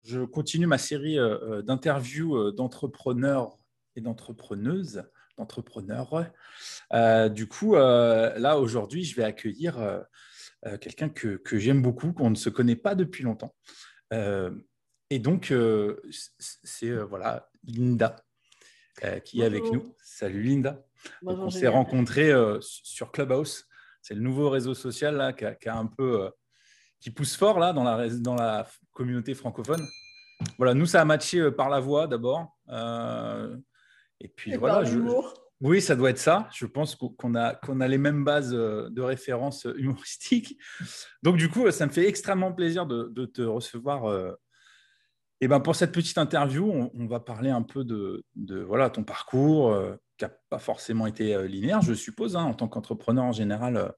Je continue ma série d'interviews d'entrepreneurs et d'entrepreneuses, d'entrepreneurs. Du coup, là, aujourd'hui, je vais accueillir quelqu'un que j'aime beaucoup, qu'on ne se connaît pas depuis longtemps. Euh, et donc, c'est voilà, Linda qui est avec nous. Bonjour. Salut Linda. Donc, Bonjour on s'est Julien. rencontrés sur Clubhouse. C'est le nouveau réseau social là, qui a un peu, qui pousse fort là, dans la communauté francophone. Voilà, nous, ça a matché par la voix d'abord. Et puis Et par voilà, l'humour. oui, ça doit être ça. Je pense qu'on a les mêmes bases de référence humoristiques. Donc, du coup, ça me fait extrêmement plaisir de te recevoir. Et ben, pour cette petite interview, on va parler un peu de voilà, ton parcours qui n'a pas forcément été linéaire, je suppose. Hein, en tant qu'entrepreneur, en général,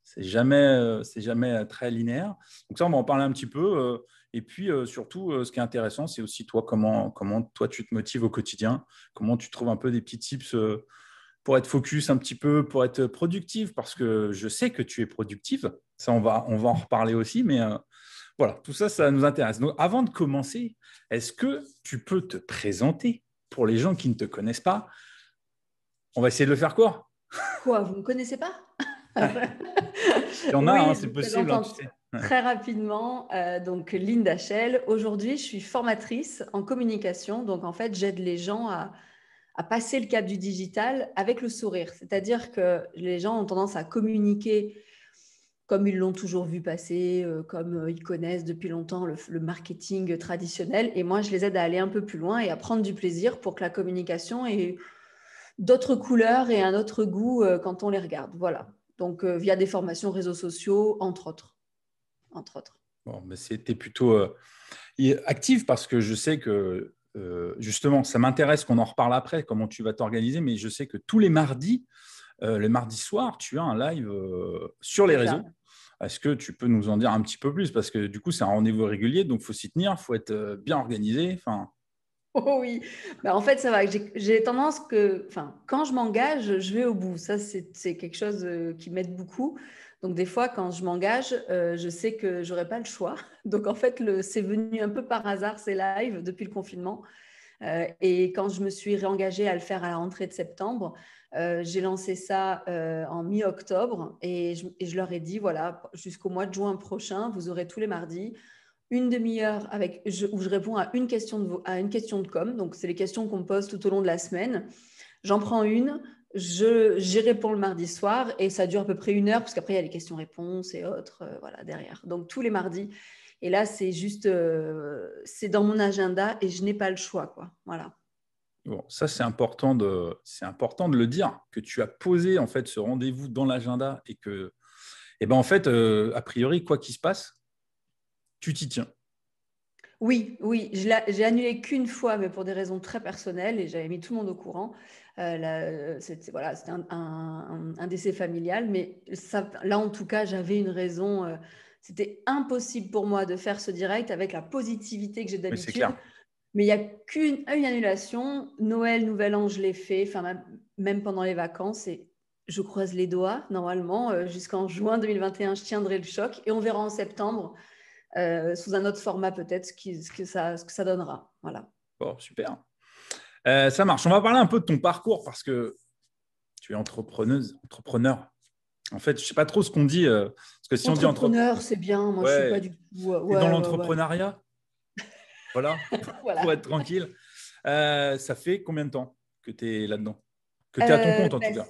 c'est jamais très linéaire. Donc ça, on va en parler un petit peu. Et puis, surtout, ce qui est intéressant, c'est aussi toi, comment toi, tu te motives au quotidien, comment tu trouves un peu des petits tips pour être focus un petit peu, pour être productif, parce que je sais que tu es productive. Ça, on va en reparler aussi, mais voilà, tout ça, ça nous intéresse. Donc, avant de commencer, est-ce que tu peux te présenter pour les gens qui ne te connaissent pas? On va essayer de le faire court. Quoi, vous ne me connaissez pas? Il y en a, hein, Oui, je c'est vous possible, présente hein, tu sais. Ouais. très rapidement. Donc, Linda Shell. Aujourd'hui, je suis formatrice en communication. Donc, en fait, j'aide les gens à passer le cap du digital avec le sourire. C'est-à-dire que les gens ont tendance à communiquer comme ils l'ont toujours vu passer, comme ils connaissent depuis longtemps le marketing traditionnel. Et moi, je les aide à aller un peu plus loin et à prendre du plaisir pour que la communication ait d'autres couleurs et un autre goût quand on les regarde. Voilà. Donc, via des formations réseaux sociaux, entre autres. Entre autres. Bon, mais c'était plutôt active parce que je sais que justement, ça m'intéresse qu'on en reparle après, comment tu vas t'organiser, mais je sais que tous les mardis, le mardi soir, tu as un live sur les C'est ça. réseaux. Est-ce que tu peux nous en dire un petit peu plus? Parce que du coup, c'est un rendez-vous régulier, donc il faut s'y tenir, il faut être bien organisé. Enfin, Oh oui, bah, en fait, ça va. J'ai tendance que, enfin, quand je m'engage, je vais au bout. Ça, c'est quelque chose qui m'aide beaucoup. Donc, des fois, quand je m'engage, je sais que j'aurai pas le choix. Donc, en fait, c'est venu un peu par hasard, ces lives, depuis le confinement. Et quand je me suis réengagée à le faire à la rentrée de septembre, j'ai lancé ça en mi-octobre et je leur ai dit, voilà, jusqu'au mois de juin prochain, vous aurez tous les mardis une demi-heure où je réponds à une question de com. Donc, c'est les questions qu'on me pose tout au long de la semaine. J'en prends une, j'y réponds le mardi soir et ça dure à peu près 1 heure parce qu'après, il y a les questions-réponses et autres voilà, derrière. Donc, tous les mardis. Et là, c'est juste, c'est dans mon agenda et je n'ai pas le choix, quoi. Voilà. bon, ça, c'est important de le dire, que tu as posé en fait ce rendez-vous dans l'agenda et que, eh ben, en fait, a priori, quoi qu'il se passe, tu t'y tiens. Oui, oui, j'ai annulé qu'une fois, mais pour des raisons très personnelles, et j'avais mis tout le monde au courant. C'était voilà, c'était un décès familial, mais ça, là, en tout cas, j'avais une raison. C'était impossible pour moi de faire ce direct avec la positivité que j'ai Mais c'est d'habitude. clair. Mais il n'y a qu'une une annulation. Noël, Nouvel An, je l'ai fait, enfin, même pendant les vacances, et je croise les doigts. Normalement, jusqu'en juin 2021, je tiendrai le choc, et on verra en septembre sous un autre format peut-être ce que ça donnera. Voilà. Bon, super. Ça marche. On va parler un peu de ton parcours parce que tu es entrepreneuse, entrepreneur. En fait, je ne sais pas trop ce qu'on dit. Parce que si on dit Entrepreneur, c'est bien. Moi, je suis pas ouais, du tout. tu es dans Ouais. l'entrepreneuriat, voilà, pour Voilà. être tranquille. Ça fait combien de temps que tu es là-dedans? Que tu es à ton compte en tout Ben, cas?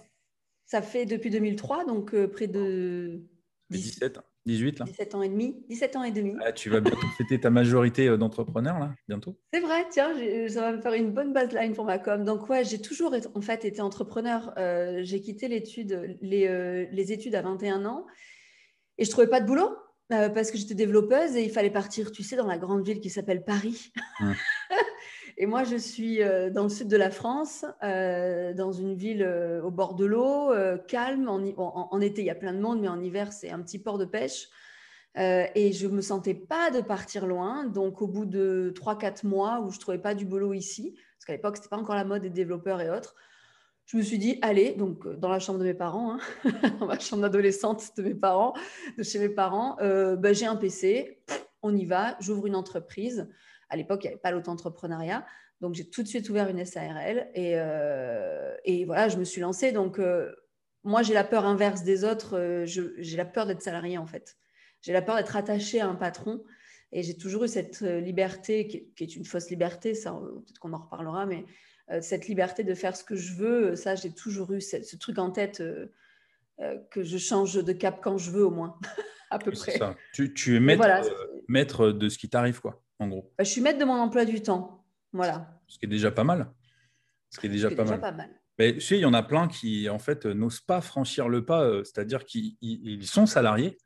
ça fait depuis 2003, donc près de Ça fait 10 17, 18 là. 17 ans et demi. 17 ans et demi. Ah, tu vas bientôt fêter ta majorité d'entrepreneur là, bientôt. C'est vrai, tiens, ça va me faire une bonne baseline pour ma com. Donc ouais, j'ai toujours en fait été entrepreneur. J'ai quitté les études à 21 ans et je trouvais pas de boulot parce que j'étais développeuse et il fallait partir, tu sais, dans la grande ville qui s'appelle Paris. Hum. Et moi, je suis dans le sud de la France, dans une ville au bord de l'eau, calme. En été, il y a plein de monde, mais en hiver, c'est un petit port de pêche. Et je ne me sentais pas de partir loin. Donc, au bout de 3 4 mois où je ne trouvais pas du boulot ici, parce qu'à l'époque, ce n'était pas encore la mode des développeurs et autres, je me suis dit, allez, donc dans la chambre de mes parents, hein, dans ma chambre d'adolescente de mes parents, de chez mes parents, ben, j'ai un PC, on y va, j'ouvre une entreprise À l'époque, il n'y avait pas l'auto-entrepreneuriat. Donc, j'ai tout de suite ouvert une SARL et voilà, je me suis lancée. Donc, moi, j'ai la peur inverse des autres. J'ai la peur d'être salariée, en fait. J'ai la peur d'être attachée à un patron. Et j'ai toujours eu cette liberté, qui est une fausse liberté, ça, peut-être qu'on en reparlera, mais cette liberté de faire ce que je veux, ça, j'ai toujours eu ce truc en tête que je change de cap quand je veux, au moins, à peu Oui, c'est près. ça. Tu es Mais maître, voilà, maître de ce qui t'arrive, quoi, en gros. je suis maître de mon emploi du temps. Voilà, Ce qui est déjà pas mal. Ce qui est ce déjà qui est pas déjà mal. pas mal. Mais tu sais, il y en a plein qui, en fait, n'osent pas franchir le pas, c'est-à-dire qu'ils sont salariés,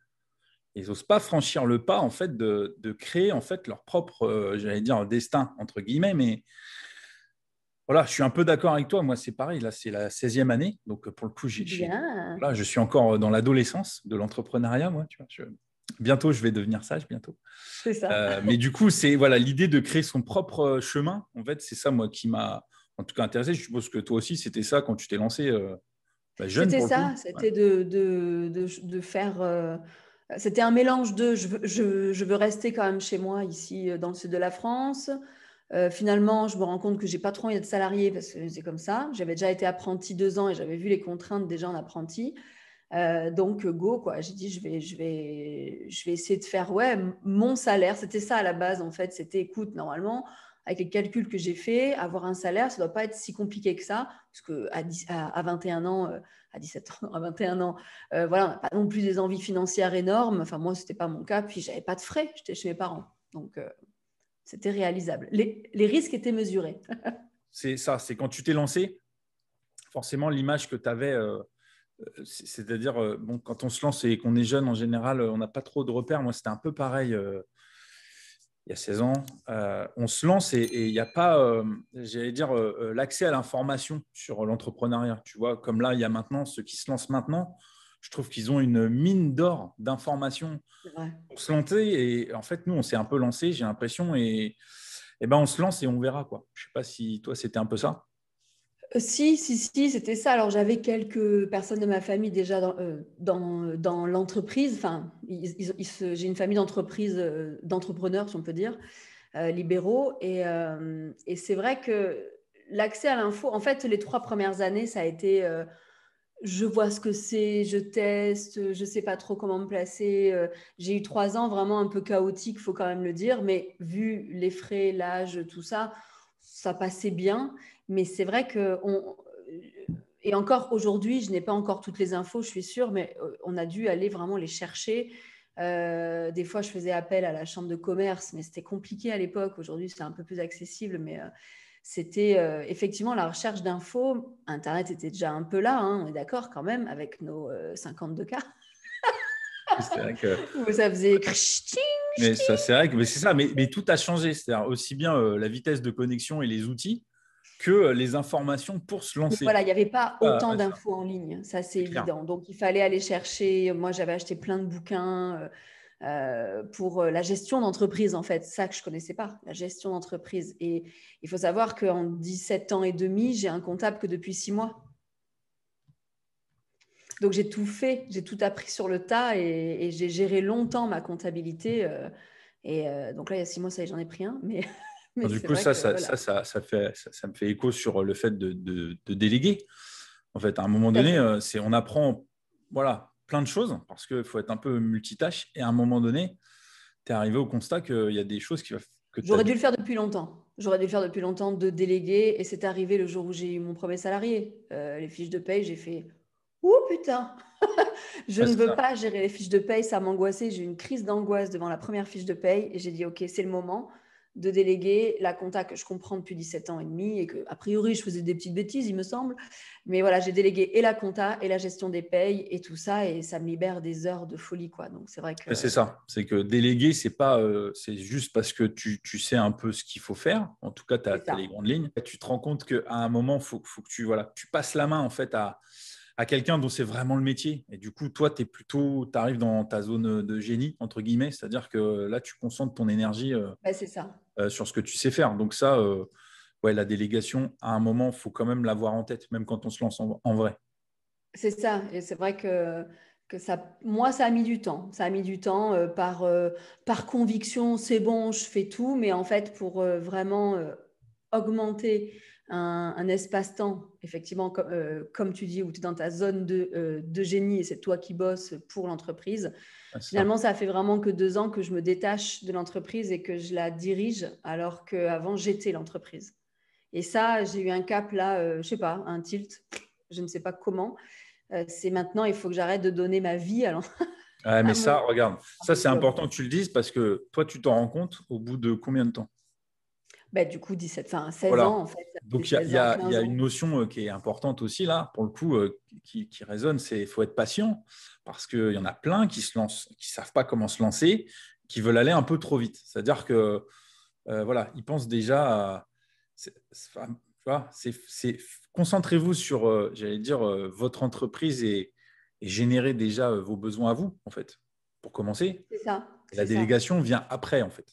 ils n'osent pas franchir le pas, en fait, de créer, en fait, leur propre, j'allais dire, destin, entre guillemets. Mais voilà, je suis un peu d'accord avec toi. Moi, c'est pareil. Là, c'est la 16e année. Donc, pour le coup, Bien, là, je suis encore dans l'adolescence de l'entrepreneuriat, moi. Tu vois, bientôt, je vais devenir sage, bientôt. c'est ça. Mais du coup, c'est voilà, l'idée de créer son propre chemin. En fait, c'est ça, moi, qui m'a en tout cas intéressé. Je suppose que toi aussi, c'était ça quand tu t'es lancé jeune, C'était pour le coup. ça, Ouais. c'était de faire. C'était un mélange de. Je veux rester quand même chez moi, ici, dans le sud de la France. Finalement, je me rends compte que j'ai pas trop envie d'être salariée parce que c'est comme ça. J'avais déjà été apprentie 2 ans et j'avais vu les contraintes déjà en apprenti. Donc, go, quoi. J'ai dit, je vais essayer de faire ouais, mon salaire. C'était ça à la base, en fait. C'était, écoute, normalement, avec les calculs que j'ai faits, avoir un salaire, ça ne doit pas être si compliqué que ça. Parce qu'à 21 ans, à 17 ans, à 21 ans, voilà, on n'a pas non plus des envies financières énormes. Enfin, moi, ce n'était pas mon cas. Puis, je n'avais pas de frais. J'étais chez mes parents. Donc, c'était réalisable. Les risques étaient mesurés. C'est ça, c'est quand tu t'es lancé, forcément, l'image que tu avais, c'est-à-dire, bon, quand on se lance et qu'on est jeune, en général, on n'a pas trop de repères. Moi, c'était un peu pareil il y a 16 ans. On se lance et il n'y a pas, j'allais dire, l'accès à l'information sur l'entrepreneuriat. Tu vois, comme là, il y a maintenant ceux qui se lancent maintenant. Je trouve qu'ils ont une mine d'or d'informations C'est vrai. pour se lancer. Et en fait, nous, on s'est un peu lancé, j'ai l'impression, et ben, on se lance et on verra, quoi. Je ne sais pas si toi, c'était un peu ça. Si, c'était ça. Alors, j'avais quelques personnes de ma famille déjà dans l'entreprise. Enfin, j'ai une famille d'entreprise, d'entrepreneurs, si on peut dire, libéraux. Et c'est vrai que l'accès à l'info, en fait, les 3 premières années, ça a été je vois ce que c'est, je teste, je ne sais pas trop comment me placer. J'ai eu 3 ans vraiment un peu chaotiques, il faut quand même le dire, mais vu les frais, l'âge, tout ça, ça passait bien. Mais c'est vrai que et encore aujourd'hui, je n'ai pas encore toutes les infos, je suis sûre, mais on a dû aller vraiment les chercher. Des fois, je faisais appel à la chambre de commerce, mais c'était compliqué à l'époque. Aujourd'hui, c'est un peu plus accessible, mais c'était effectivement la recherche d'infos. Internet était déjà un peu là, hein, on est d'accord quand même, avec nos 52 cas, C'est vrai que où ça faisait ch'ting, mais ça, ch'ting. c'est vrai que mais c'est ça, mais tout a changé. C'est-à-dire aussi bien la vitesse de connexion et les outils que les informations pour se Mais lancer. voilà, il n'y avait pas Ah, autant ouais, ça, d'infos en ligne, ça c'est c'est clair. évident. Donc il fallait aller chercher. Moi, j'avais acheté plein de bouquins pour la gestion d'entreprise, en fait. Ça que je ne connaissais pas, la gestion d'entreprise. Et il faut savoir qu'en 17 ans et demi, j'ai un comptable que depuis 6 mois. Donc j'ai tout fait, j'ai tout appris sur le tas et j'ai géré longtemps ma comptabilité. Donc là, il y a 6 mois, ça y est, j'en ai pris un. Mais, mais Du c'est coup, vrai que voilà. ça me fait écho sur le fait de déléguer. En fait, à un moment Tout à donné, fait. on apprend voilà, plein de choses parce qu'il faut être un peu multitâche. Et à un moment donné, tu es arrivé au constat qu'il y a des choses que tu as J'aurais dû dû. le faire depuis longtemps. J'aurais dû le faire depuis longtemps de déléguer. Et c'est arrivé le jour où j'ai eu mon premier salarié. Les fiches de paye, j'ai fait ouh putain, je Ouais, ne c'est veux ça. pas gérer les fiches de paye, ça m'angoissait. J'ai eu une crise d'angoisse devant la première fiche de paye et j'ai dit ok, c'est le moment de déléguer la compta que je comprends depuis 17 ans et demi et que a priori je faisais des petites bêtises, il me semble. Mais voilà, j'ai délégué et la compta et la gestion des payes et tout ça et ça me libère des heures de folie quoi. Donc c'est vrai que Mais c'est ça. C'est que déléguer, c'est pas, c'est juste parce que tu sais un peu ce qu'il faut faire. En tout cas, tu as c'est les ça. grandes lignes. Et tu te rends compte qu'à un moment, faut que voilà, tu passes la main en fait à quelqu'un dont c'est vraiment le métier. Et du coup, toi, tu arrives dans ta zone de génie, entre guillemets, c'est-à-dire que là, tu concentres ton énergie Ouais, c'est ça. sur ce que tu sais faire. Donc ça, ouais, la délégation, à un moment, il faut quand même l'avoir en tête, même quand on se lance en vrai. C'est ça. Et c'est vrai que Moi, ça a mis du temps. Ça a mis du temps par conviction, c'est bon, je fais tout. Mais en fait, pour vraiment augmenter un espace-temps, effectivement, comme tu dis, où tu es dans ta zone de génie et c'est toi qui bosses pour l'entreprise. Ouais, c'est ça. Finalement, ça fait vraiment que 2 ans que je me détache de l'entreprise et que je la dirige, alors qu'avant, j'étais l'entreprise. Et ça, j'ai eu un cap là, je ne sais pas, un tilt, je ne sais pas comment. C'est maintenant, il faut que j'arrête de donner ma vie Ouais, mais à ça, regarde, à ça mon c'est job. important que tu le dises parce que toi, tu t'en rends compte au bout de combien de temps? Bah, du coup, 17, enfin 16 ans, Voilà. en fait, ça fait Donc, 16 ans, il y 15 a ans. une notion qui est importante aussi là, pour le coup, qui résonne, c'est qu'il faut être patient parce qu'il y en a plein qui se lancent, qui ne savent pas comment se lancer, qui veulent aller un peu trop vite. C'est-à-dire que, voilà, ils pensent déjà à… enfin, tu vois, concentrez-vous sur, j'allais dire, votre entreprise et générer déjà vos besoins à vous, en fait, pour commencer. C'est ça, Et la c'est ça. délégation vient après, en fait.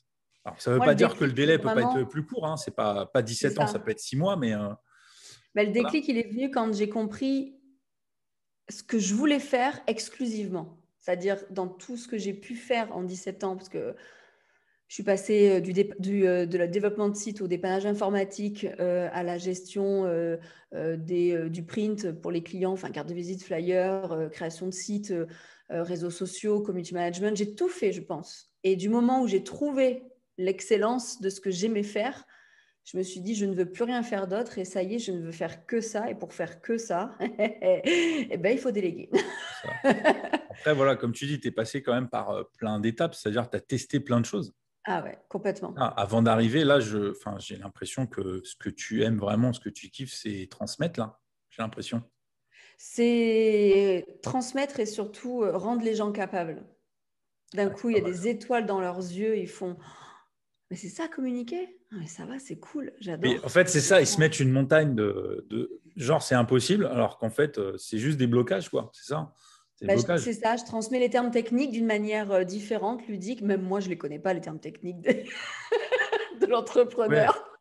Alors, ça ne veut Moi, pas le dire que le déclic, c'est délai ne peut pas être vraiment, plus court. Hein. C'est pas c'est 17 ans, ça peut ça. être 6 mois, mais Bah, le voilà. déclic, il est venu quand j'ai compris ce que je voulais faire exclusivement. C'est-à-dire dans tout ce que j'ai pu faire en 17 ans, parce que je suis passée de la développement de site au dépannage informatique à la gestion du print pour les clients, enfin carte de visite, flyer, création de sites, réseaux sociaux, community management. J'ai tout fait, je pense. Et du moment où j'ai trouvé l'excellence de ce que j'aimais faire, je me suis dit, je ne veux plus rien faire d'autre et ça y est, je ne veux faire que ça. Et pour faire que ça, eh ben, il faut déléguer. Ça. Après, voilà, comme tu dis, tu es passé quand même par plein d'étapes, c'est-à-dire tu as testé plein de choses. Ah ouais, complètement. Ah, avant d'arriver, là, enfin, j'ai l'impression que ce que tu aimes vraiment, ce que tu kiffes, c'est transmettre, là. J'ai l'impression. C'est transmettre et surtout rendre les gens capables. D'un Ouais, c'est coup, il y pas a mal. des étoiles dans leurs yeux, ils font mais c'est ça communiquer? Ah, mais ça va, c'est cool, Mais en j'adore. fait, c'est ça, ils se mettent une montagne genre, c'est impossible, alors qu'en fait, c'est juste des blocages, quoi. C'est ça, c'est des Bah, blocages. c'est ça, je transmets les termes techniques d'une manière différente, ludique. Même moi, je ne les connais pas, les termes techniques de Ouais, l'entrepreneur.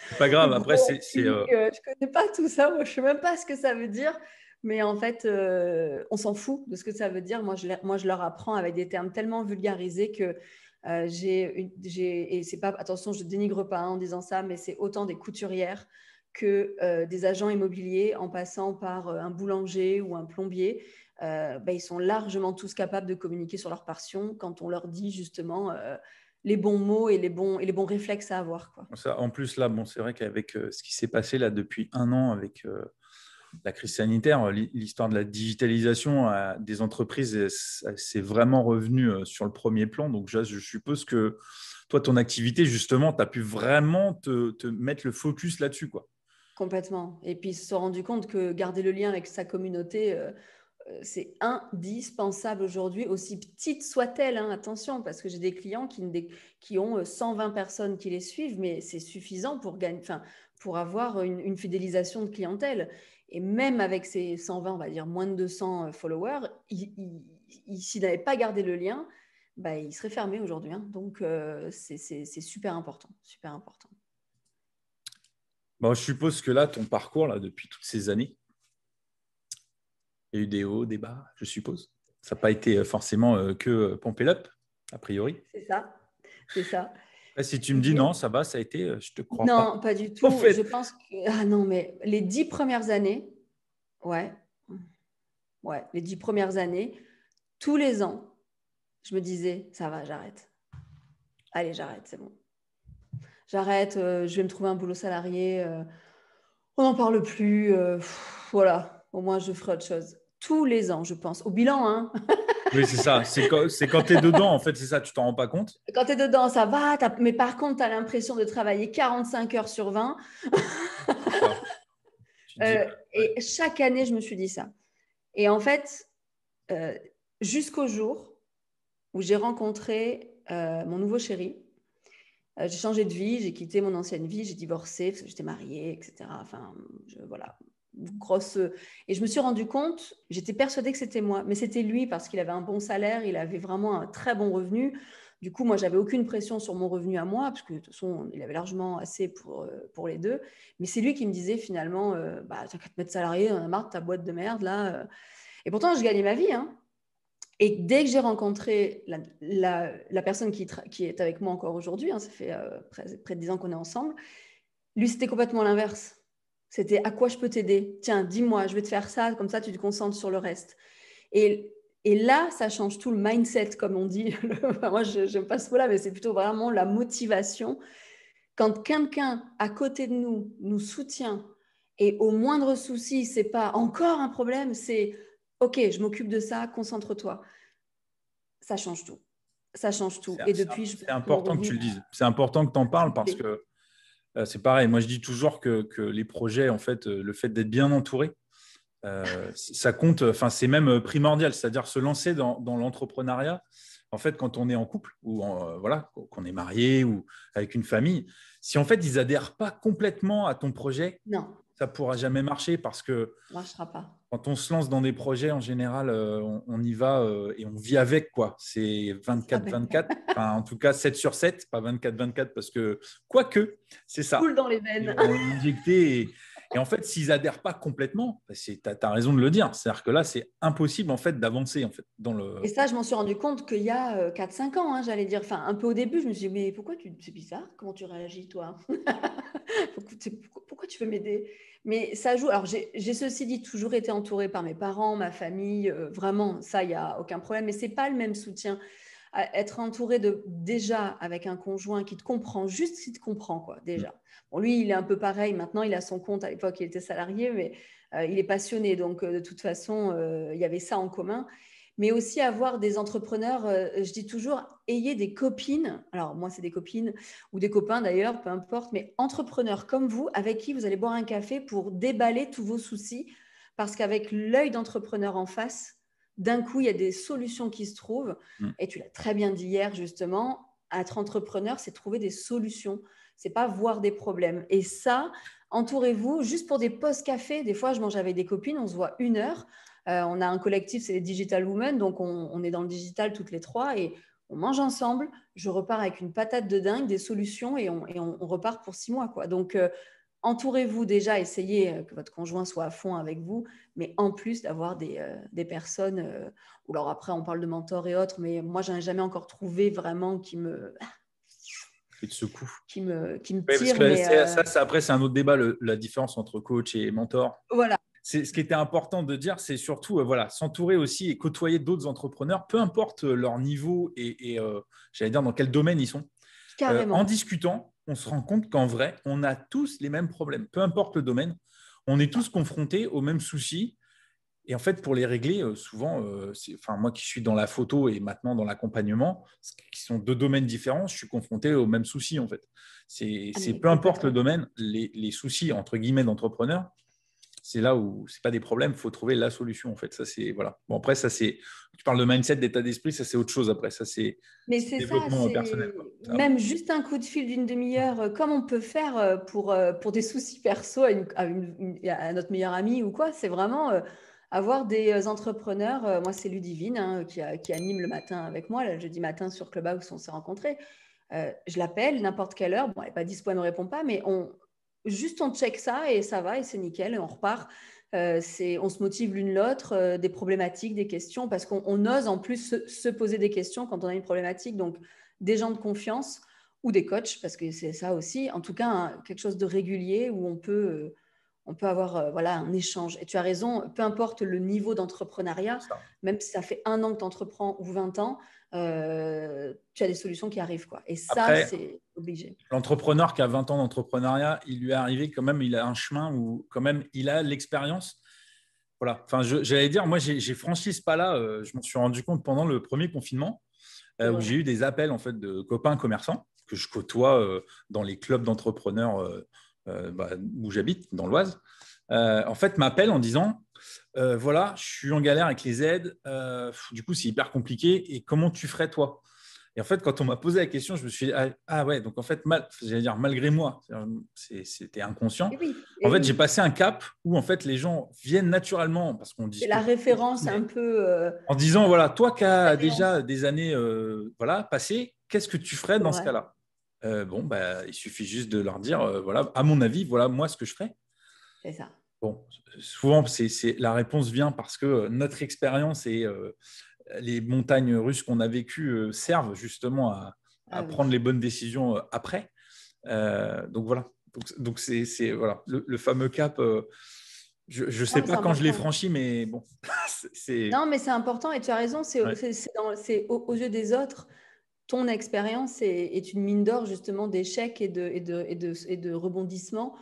c'est pas Le grave. Après, growing, je ne connais pas tout ça. Moi, je ne sais même pas ce que ça veut dire. Mais en fait, on s'en fout de ce que ça veut dire. Moi, je leur apprends avec des termes tellement vulgarisés que et c'est pas, attention, je ne dénigre pas en disant ça, mais c'est autant des couturières que des agents immobiliers en passant par un boulanger ou un plombier. Ils sont largement tous capables de communiquer sur leur passion quand on leur dit justement les bons mots et les bons réflexes à avoir, quoi. ça, en plus, là, bon, c'est vrai qu'avec ce qui s'est passé là depuis un an avec la crise sanitaire, l'histoire de la digitalisation des entreprises, c'est vraiment revenu sur le premier plan. Donc, je suppose que toi, ton activité, justement, tu as pu vraiment te mettre le focus là-dessus, quoi. Complètement. Et puis, ils se sont rendus compte que garder le lien avec sa communauté, c'est indispensable aujourd'hui, aussi petite soit-elle, hein, attention, parce que j'ai des clients qui ont 120 personnes qui les suivent, mais c'est suffisant pour pour avoir une fidélisation de clientèle. Et même avec ces 120, on va dire moins de 200 followers, s'ils n'avaient pas gardé le lien, bah, ils seraient fermés aujourd'hui, hein. Donc, c'est super important, super important. Bon, je suppose que là, ton parcours, là, depuis toutes ces années, il y a eu des hauts, des bas, je suppose. Ça n'a pas été forcément que pomper l'up, a priori. C'est ça, c'est ça. Après, si tu me dis non, Mais ça va, ça a été, je te crois pas. non, pas du En tout. Je fait, pense que… Ah non, mais les 10 premières années, ouais, ouais, les 10 premières années, tous les ans, je me disais, ça va, j'arrête. Allez, j'arrête, c'est bon. J'arrête, je vais me trouver un boulot salarié. On n'en parle plus. Voilà, au moins, je ferai autre chose. Tous les ans, je pense. Au bilan, hein. oui, c'est ça. C'est quand tu es dedans, en fait, c'est ça, tu t'en rends pas compte. Quand tu es dedans, ça va. Mais par contre, tu as l'impression de travailler 45 heures sur 20. C'est ça. Tu te dis, ouais. Et chaque année, je me suis dit ça. Et en fait, euh, jusqu'au jour où j'ai rencontré mon nouveau chéri. J'ai changé de vie, j'ai quitté mon ancienne vie, j'ai divorcé parce que j'étais mariée, etc. Enfin, voilà, grosse. Et je me suis rendu compte, j'étais persuadée que c'était moi, mais c'était lui parce qu'il avait un bon salaire, il avait vraiment un très bon revenu. Du coup, moi, j'avais aucune pression sur mon revenu à moi, parce que de toute façon, il avait largement assez pour les deux. Mais c'est lui qui me disait finalement, bah, t'as qu'à te mettre salarié, on a marre de ta boîte de merde là. Et pourtant, je gagnais ma vie. Hein. Et dès que j'ai rencontré la personne qui est avec moi encore aujourd'hui, hein, ça fait près de 10 ans qu'on est ensemble, lui, c'était complètement l'inverse. C'était à quoi je peux t'aider? Tiens, dis-moi, je vais te faire ça, comme ça tu te concentres sur le reste. Et, et là, ça change tout le mindset, comme on dit. Enfin, moi, je n'aime pas ce mot-là, mais c'est plutôt vraiment la motivation. Quand quelqu'un à côté de nous nous soutient et au moindre souci, c'est pas encore un problème, c'est OK, je m'occupe de ça, concentre-toi. Ça change tout. Ça change tout. Et depuis, je C'est pense qu'on important que tu revient le dises. C'est important que tu en parles parce que c'est pareil. Moi, je dis toujours que les projets, en fait, le fait d'être bien entouré, ça compte. Enfin, c'est même primordial. C'est-à-dire se lancer dans l'entrepreneuriat. En fait, quand on est en couple ou voilà, qu'on est marié ou avec une famille, si en fait ils adhèrent pas complètement à ton projet, non, ça pourra jamais marcher parce que ça ne marchera pas. quand on se lance dans des projets, en général, on y va et on vit avec, quoi. C'est Ça va être 24-24, enfin, en tout cas 7 sur 7, pas 24-24, parce que, quoique, c'est ça. cool dans les Et veines. on l'a injecté. Et en fait, s'ils adhèrent pas complètement, bah, tu as raison de le dire. C'est-à-dire que là, c'est impossible, en fait, d'avancer, en fait, dans Et le… ça, je m'en suis rendu compte qu'il y a 4-5 ans, hein, j'allais dire. Enfin, un peu au début, je me suis dit, mais pourquoi c'est bizarre, comment tu réagis, toi? Pourquoi tu veux m'aider? Mais ça joue. Alors, j'ai ceci dit toujours été entourée par mes parents, ma famille, vraiment, ça, il n'y a aucun problème. Mais ce n'est pas le même soutien. Être entouré déjà avec un conjoint qui te comprend, juste qui te comprend, quoi, déjà. Bon, lui, il est un peu pareil. Maintenant, il a son compte. À l'époque, il était salarié, mais il est passionné. Donc, de toute façon, il y avait ça en commun. Mais aussi avoir des entrepreneurs, je dis toujours, ayez des copines. Alors, moi, c'est des copines ou des copains d'ailleurs, peu importe, mais entrepreneurs comme vous, avec qui vous allez boire un café pour déballer tous vos soucis. Parce qu'avec l'œil d'entrepreneur en face, d'un coup, il y a des solutions qui se trouvent. Mm. Et tu l'as très bien dit hier, justement, être entrepreneur, c'est trouver des solutions. C'est pas voir des problèmes. Et ça, entourez-vous juste pour des postes café. Des fois, je mange avec des copines, on se voit 1 heure. On a un collectif, c'est les Digital Women, donc on est dans le digital toutes les trois et on mange ensemble. Je repars avec une patate de dingue, des solutions et on repart pour 6 mois, quoi. Donc, entourez-vous déjà, essayez que votre conjoint soit à fond avec vous, mais en plus d'avoir des personnes, ou alors après on parle de mentors et autres, mais moi je n'ai jamais encore trouvé vraiment Et de secoue. qui me Oui, parce tire, que mais après, c'est un autre débat, la différence entre coach et mentor. voilà, Ce qui était important de dire, c'est surtout voilà, s'entourer aussi et côtoyer d'autres entrepreneurs, peu importe leur niveau et j'allais dire dans quel domaine ils sont. En carrément. discutant, on se rend compte qu'en vrai, on a tous les mêmes problèmes, peu importe le domaine. On est tous confrontés aux mêmes soucis. Et en fait, pour les régler, souvent, enfin, moi qui suis dans la photo et maintenant dans l'accompagnement, qui sont 2 domaines différents, je suis confronté aux mêmes soucis en fait. Ah, C'est mais peu importe le complètement. domaine, les soucis entre guillemets d'entrepreneur, c'est là où c'est pas des problèmes, il faut trouver la solution en fait. Ça c'est voilà. Bon après ça c'est, tu parles de mindset, d'état d'esprit, ça c'est autre chose après. Ça c'est Mais c'est ça, développement personnel c'est quoi. Ça, même juste un coup de fil d'une demi-heure, comme on peut faire pour des soucis perso à notre meilleure amie ou quoi. C'est vraiment avoir des entrepreneurs. Moi, c'est Ludivine hein, qui anime le matin avec moi, le jeudi matin sur Clubhouse, on s'est rencontrés. Je l'appelle n'importe quelle heure. Bon, elle n'est pas dispo, elle ne me répond pas, mais juste on check ça et ça va et c'est nickel et on repart. On se motive l'une l'autre, des problématiques, des questions, parce qu'on ose en plus se poser des questions quand on a une problématique. Donc, des gens de confiance ou des coachs, parce que c'est ça aussi. En tout cas, quelque chose de régulier où on peut avoir voilà, un échange. Et tu as raison, peu importe le niveau d'entrepreneuriat, ça. même si ça fait 1 an que tu entreprends ou 20 ans, tu as des solutions qui arrivent, quoi. Et ça, Après, c'est obligé. l'entrepreneur qui a 20 ans d'entrepreneuriat, il lui est arrivé quand même, il a un chemin où quand même il a l'expérience. Voilà. Enfin, j'allais dire, moi j'ai franchi ce pas-là. Je m'en suis rendu compte pendant le premier confinement C'est où vrai. j'ai eu des appels en fait de copains commerçants que je côtoie dans les clubs d'entrepreneurs où j'habite, dans l'Oise. En fait, m'appellent en disant voilà, je suis en galère avec les aides. Du coup, c'est hyper compliqué. Et comment tu ferais toi? Et en fait, quand on m'a posé la question, je me suis dit ah ouais, donc en fait, j'allais dire malgré moi, c'était inconscient. En Et fait, j'ai oui. passé un cap où en fait les gens viennent naturellement parce qu'on C'est la discute, référence un mais peu en disant voilà, toi qui as déjà référence. des années voilà passées, qu'est-ce que tu ferais C'est dans ce vrai. cas-là? Bon, bah, il suffit juste de leur dire voilà, à mon avis, voilà moi ce que je ferais. C'est ça. Bon, souvent, la réponse vient parce que notre expérience et les montagnes russes qu'on a vécues servent justement à Ah prendre les oui. bonnes décisions après. Donc voilà. Donc voilà, le fameux cap. Je ne Non, sais mais pas c'est quand je l'ai important. franchi, mais bon, c'est Non, mais c'est important et tu as raison, ouais. aux yeux des autres, ton expérience est une mine d'or justement d'échecs et de rebondissements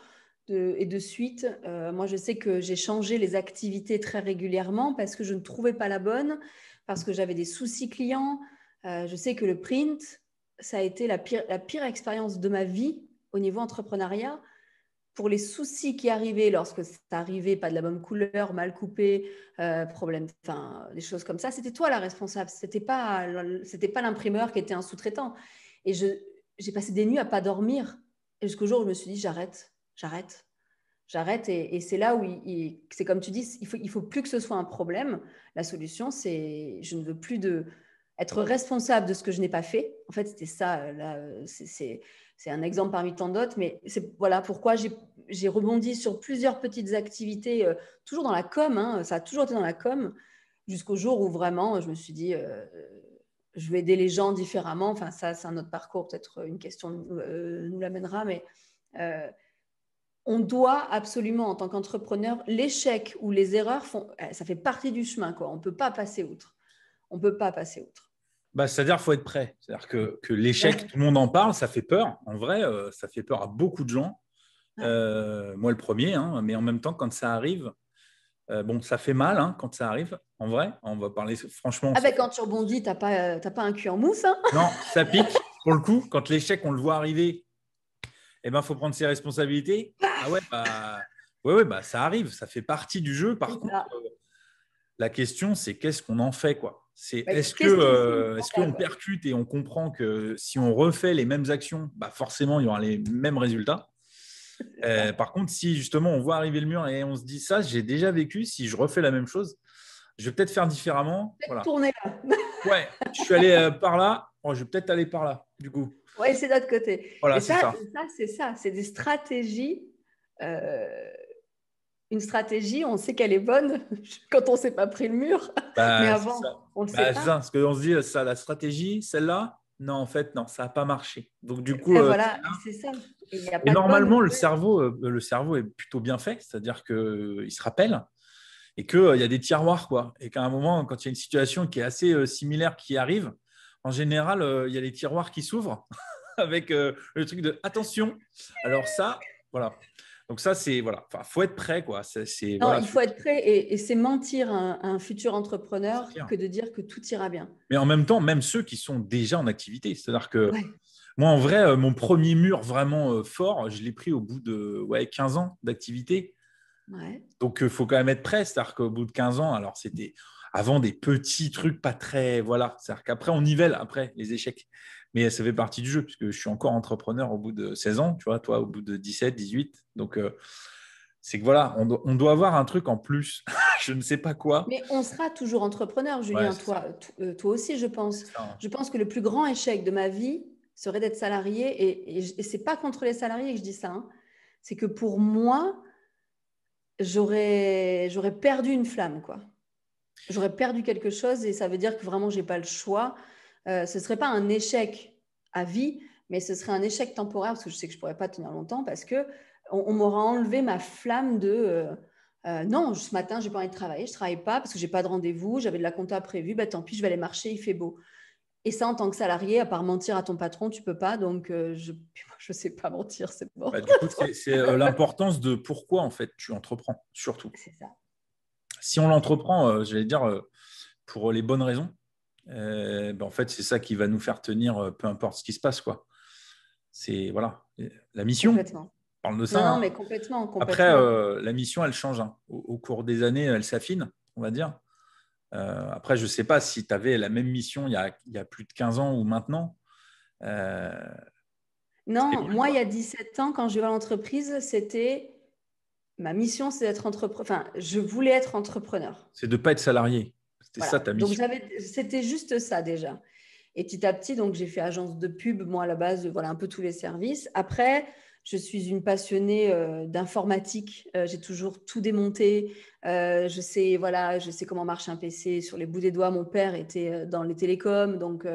et de suites. Moi, je sais que j'ai changé les activités très régulièrement parce que je ne trouvais pas la bonne, parce que j'avais des soucis clients. Je sais que le print, ça a été la pire expérience de ma vie au niveau entrepreneuriat pour les soucis qui arrivaient lorsque ça arrivait, pas de la bonne couleur, mal coupé, problème, enfin, des choses comme ça, c'était toi la responsable. C'était pas l'imprimeur qui était un sous-traitant. Et j'ai passé des nuits à pas dormir jusqu'au jour où je me suis dit j'arrête. Et c'est là où c'est comme tu dis, il faut plus que ce soit un problème. La solution, c'est je ne veux plus être responsable de ce que je n'ai pas fait. En fait, c'était ça. Là, c'est un exemple parmi tant d'autres, mais c'est voilà pourquoi j'ai rebondi sur plusieurs petites activités, toujours dans la com. Hein, ça a toujours été dans la com, jusqu'au jour où vraiment je me suis dit je vais aider les gens différemment. Enfin, ça, c'est un autre parcours. Peut-être une question nous l'amènera, mais on doit absolument, en tant qu'entrepreneur, l'échec ou les erreurs, ça fait partie du chemin, quoi. On ne peut pas passer outre. On ne peut pas passer outre. Bah, c'est-à-dire qu'il faut être prêt. C'est-à-dire que l'échec, Ouais. tout le monde en parle, ça fait peur. En vrai, ça fait peur à beaucoup de gens. Ouais. Moi, le premier, hein, mais en même temps, quand ça arrive, bon, ça fait mal hein, quand ça arrive. En vrai, on va parler franchement. Ah ben, quand tu rebondis, tu n'as pas un cul en mousse. Hein. Non, ça pique. Pour le coup, quand l'échec, on le voit arriver, eh ben, faut prendre ses responsabilités. Ah ouais, bah, ouais, bah, ça arrive. Ça fait partie du jeu. Par C'est contre, ça. la question, c'est qu'est-ce qu'on en fait, quoi. C'est Ben, qu'est-ce qu'on fait est-ce voilà, qu'on quoi. percute et on comprend que si on refait les mêmes actions, bah forcément, il y aura les mêmes résultats. C'est ça. Par contre, si justement on voit arriver le mur et on se dit ça, j'ai déjà vécu, si je refais la même chose, je vais peut-être faire différemment. Peut-être Voilà. tourner là. Ouais, je suis allé par là, oh, je vais peut-être aller par là, du coup. Ouais, c'est d'autre côté. Voilà, Et c'est ça. c'est ça. C'est des stratégies. euh, une stratégie, on sait qu'elle est bonne quand on ne s'est pas pris le mur. Mais Bah, c'est ça. avant, on ne le sait Bah, c'est pas. ça, parce qu'on se dit, ça, la stratégie, celle-là, non, en fait, non, ça n'a pas marché. Donc, du coup, Et voilà, c'est ça. Et il n'y a et pas de bonne ou normalement, de le cerveau est plutôt bien fait, c'est-à-dire qu'il se rappelle et qu'il y a des tiroirs, quoi. Et qu'à un moment, quand il y a une situation qui est assez similaire qui arrive, en général, il y a les tiroirs qui s'ouvrent avec le truc de attention. Alors ça, voilà. Donc ça, c'est voilà. Enfin, faut être prêt, quoi. Non, Voilà. il faut être prêt et c'est mentir à un futur C'est entrepreneur clair. que de dire que tout ira bien. Mais en même temps, même ceux qui sont déjà en activité, c'est-à-dire que Ouais, moi, en vrai, mon premier mur vraiment fort, je l'ai pris au bout de 15 ans d'activité. ouais. Donc, il faut quand même être prêt. C'est-à-dire qu'au bout de 15 ans, alors c'était avant des petits trucs pas très. Voilà. C'est-à-dire qu'après, on nivelle après les échecs. Mais ça fait partie du jeu, puisque je suis encore entrepreneur au bout de 16 ans, tu vois, toi, au bout de 17, 18. Donc, c'est que voilà, on doit avoir un truc en plus. Je ne sais pas quoi. Mais on sera toujours entrepreneur, Ouais, Julien, c'est ça. toi aussi, je pense. C'est ça, hein. Je pense que le plus grand échec de ma vie serait d'être salarié. Et ce n'est pas contre les salariés que je dis ça. Hein. C'est que pour moi, j'aurais perdu une flamme, quoi. J'aurais perdu quelque chose et ça veut dire que vraiment, je n'ai pas le choix. Ce ne serait pas un échec à vie, mais ce serait un échec temporaire parce que je sais que je ne pourrais pas tenir longtemps parce que on m'aura enlevé ma flamme de non, ce matin, j'ai pas envie de travailler, je ne travaille pas parce que j'ai pas de rendez-vous, j'avais de la compta prévue, bah, tant pis, je vais aller marcher, il fait beau. Et ça, en tant que salarié, à part mentir à ton patron, tu peux pas. Donc, je ne sais pas mentir, c'est bon. Bah, du coup, c'est l'importance de pourquoi en fait tu entreprends, surtout. C'est ça. Si on l'entreprend, j'allais dire, pour les bonnes raisons, ben, en fait, c'est ça qui va nous faire tenir, peu importe ce qui se passe, quoi. C'est voilà, la mission. Complètement. On parle de ça. Non, non, Hein. mais complètement, Après, complètement. la mission, elle change. Hein. Au cours des années, elle s'affine, on va dire. Après, je ne sais pas si tu avais la même mission il y a plus de 15 ans ou maintenant. Euh, ça Non, évolue, moi, il y quoi. a 17 ans, quand j'ai eu l'entreprise, c'était ma mission, c'est d'être entrepreneur. Enfin, je voulais être entrepreneur. C'est de ne pas être salarié. C'était ça Voilà. ta Donc, mission. c'était juste ça déjà. Et petit à petit, donc j'ai fait agence de pub, moi à la base, voilà un peu tous les services. Après, Je suis une passionnée d'informatique. J'ai toujours tout démonté. Je sais comment marche un PC sur les bouts des doigts. Mon père était dans les télécoms, donc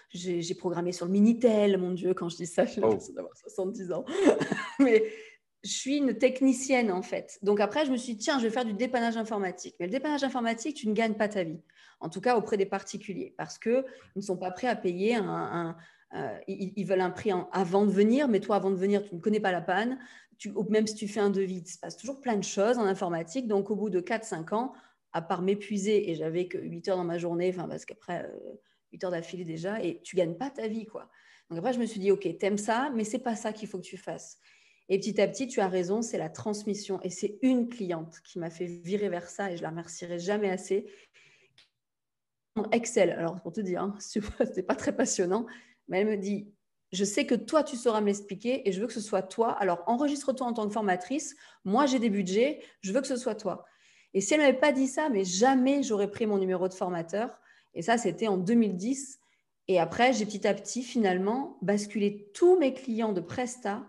j'ai programmé sur le Minitel. Mon Dieu, quand je dis ça, j'ai l'impression d'avoir 70 ans. Mais je suis une technicienne, en fait. Donc après, je me suis dit, tiens, je vais faire du dépannage informatique. Mais le dépannage informatique, tu ne gagnes pas ta vie, en tout cas auprès des particuliers, parce qu'ils ne sont pas prêts à payer ils veulent un prix avant de venir, mais toi, avant de venir, tu ne connais pas la panne. Même si tu fais un devis, il se passe toujours plein de choses en informatique. Donc, au bout de 4-5 ans, à part m'épuiser, et j'avais que 8 heures dans ma journée, parce qu'après, 8 heures d'affilée déjà, et tu ne gagnes pas ta vie, quoi. Donc après, je me suis dit, OK, t'aimes ça, mais ce n'est pas ça qu'il faut que tu fasses. Et petit à petit, tu as raison, c'est la transmission. Et c'est une cliente qui m'a fait virer vers ça, et je la remercierai jamais assez. Excel, alors pour te dire, hein, c'était pas très passionnant, mais elle me dit, je sais que toi, tu sauras me l'expliquer et je veux que ce soit toi. Alors, enregistre-toi en tant que formatrice. Moi, j'ai des budgets. Je veux que ce soit toi. Et si elle ne m'avait pas dit ça, mais jamais j'aurais pris mon numéro de formateur. Et ça, c'était en 2010. Et après, j'ai petit à petit, finalement, basculé tous mes clients de Presta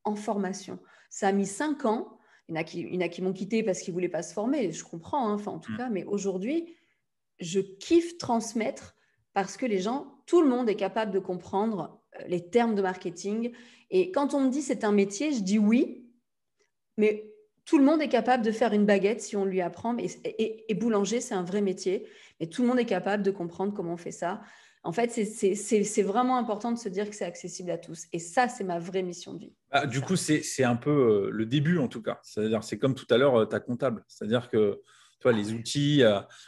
en formation. Ça a mis 5 ans. Il y en a qui m'ont quitté parce qu'ils ne voulaient pas se former. Je comprends, hein, en tout cas. Mais aujourd'hui, je kiffe transmettre parce que les gens, tout le monde est capable de comprendre les termes de marketing. Et quand on me dit c'est un métier, je dis oui, mais tout le monde est capable de faire une baguette si on lui apprend. Et boulanger, c'est un vrai métier, mais tout le monde est capable de comprendre comment on fait ça. En fait, c'est vraiment important de se dire que c'est accessible à tous. Et ça, c'est ma vraie mission de vie. Du coup, c'est un peu le début, en tout cas. C'est-à-dire, c'est comme tout à l'heure, ta comptable. C'est-à-dire que toi, les outils,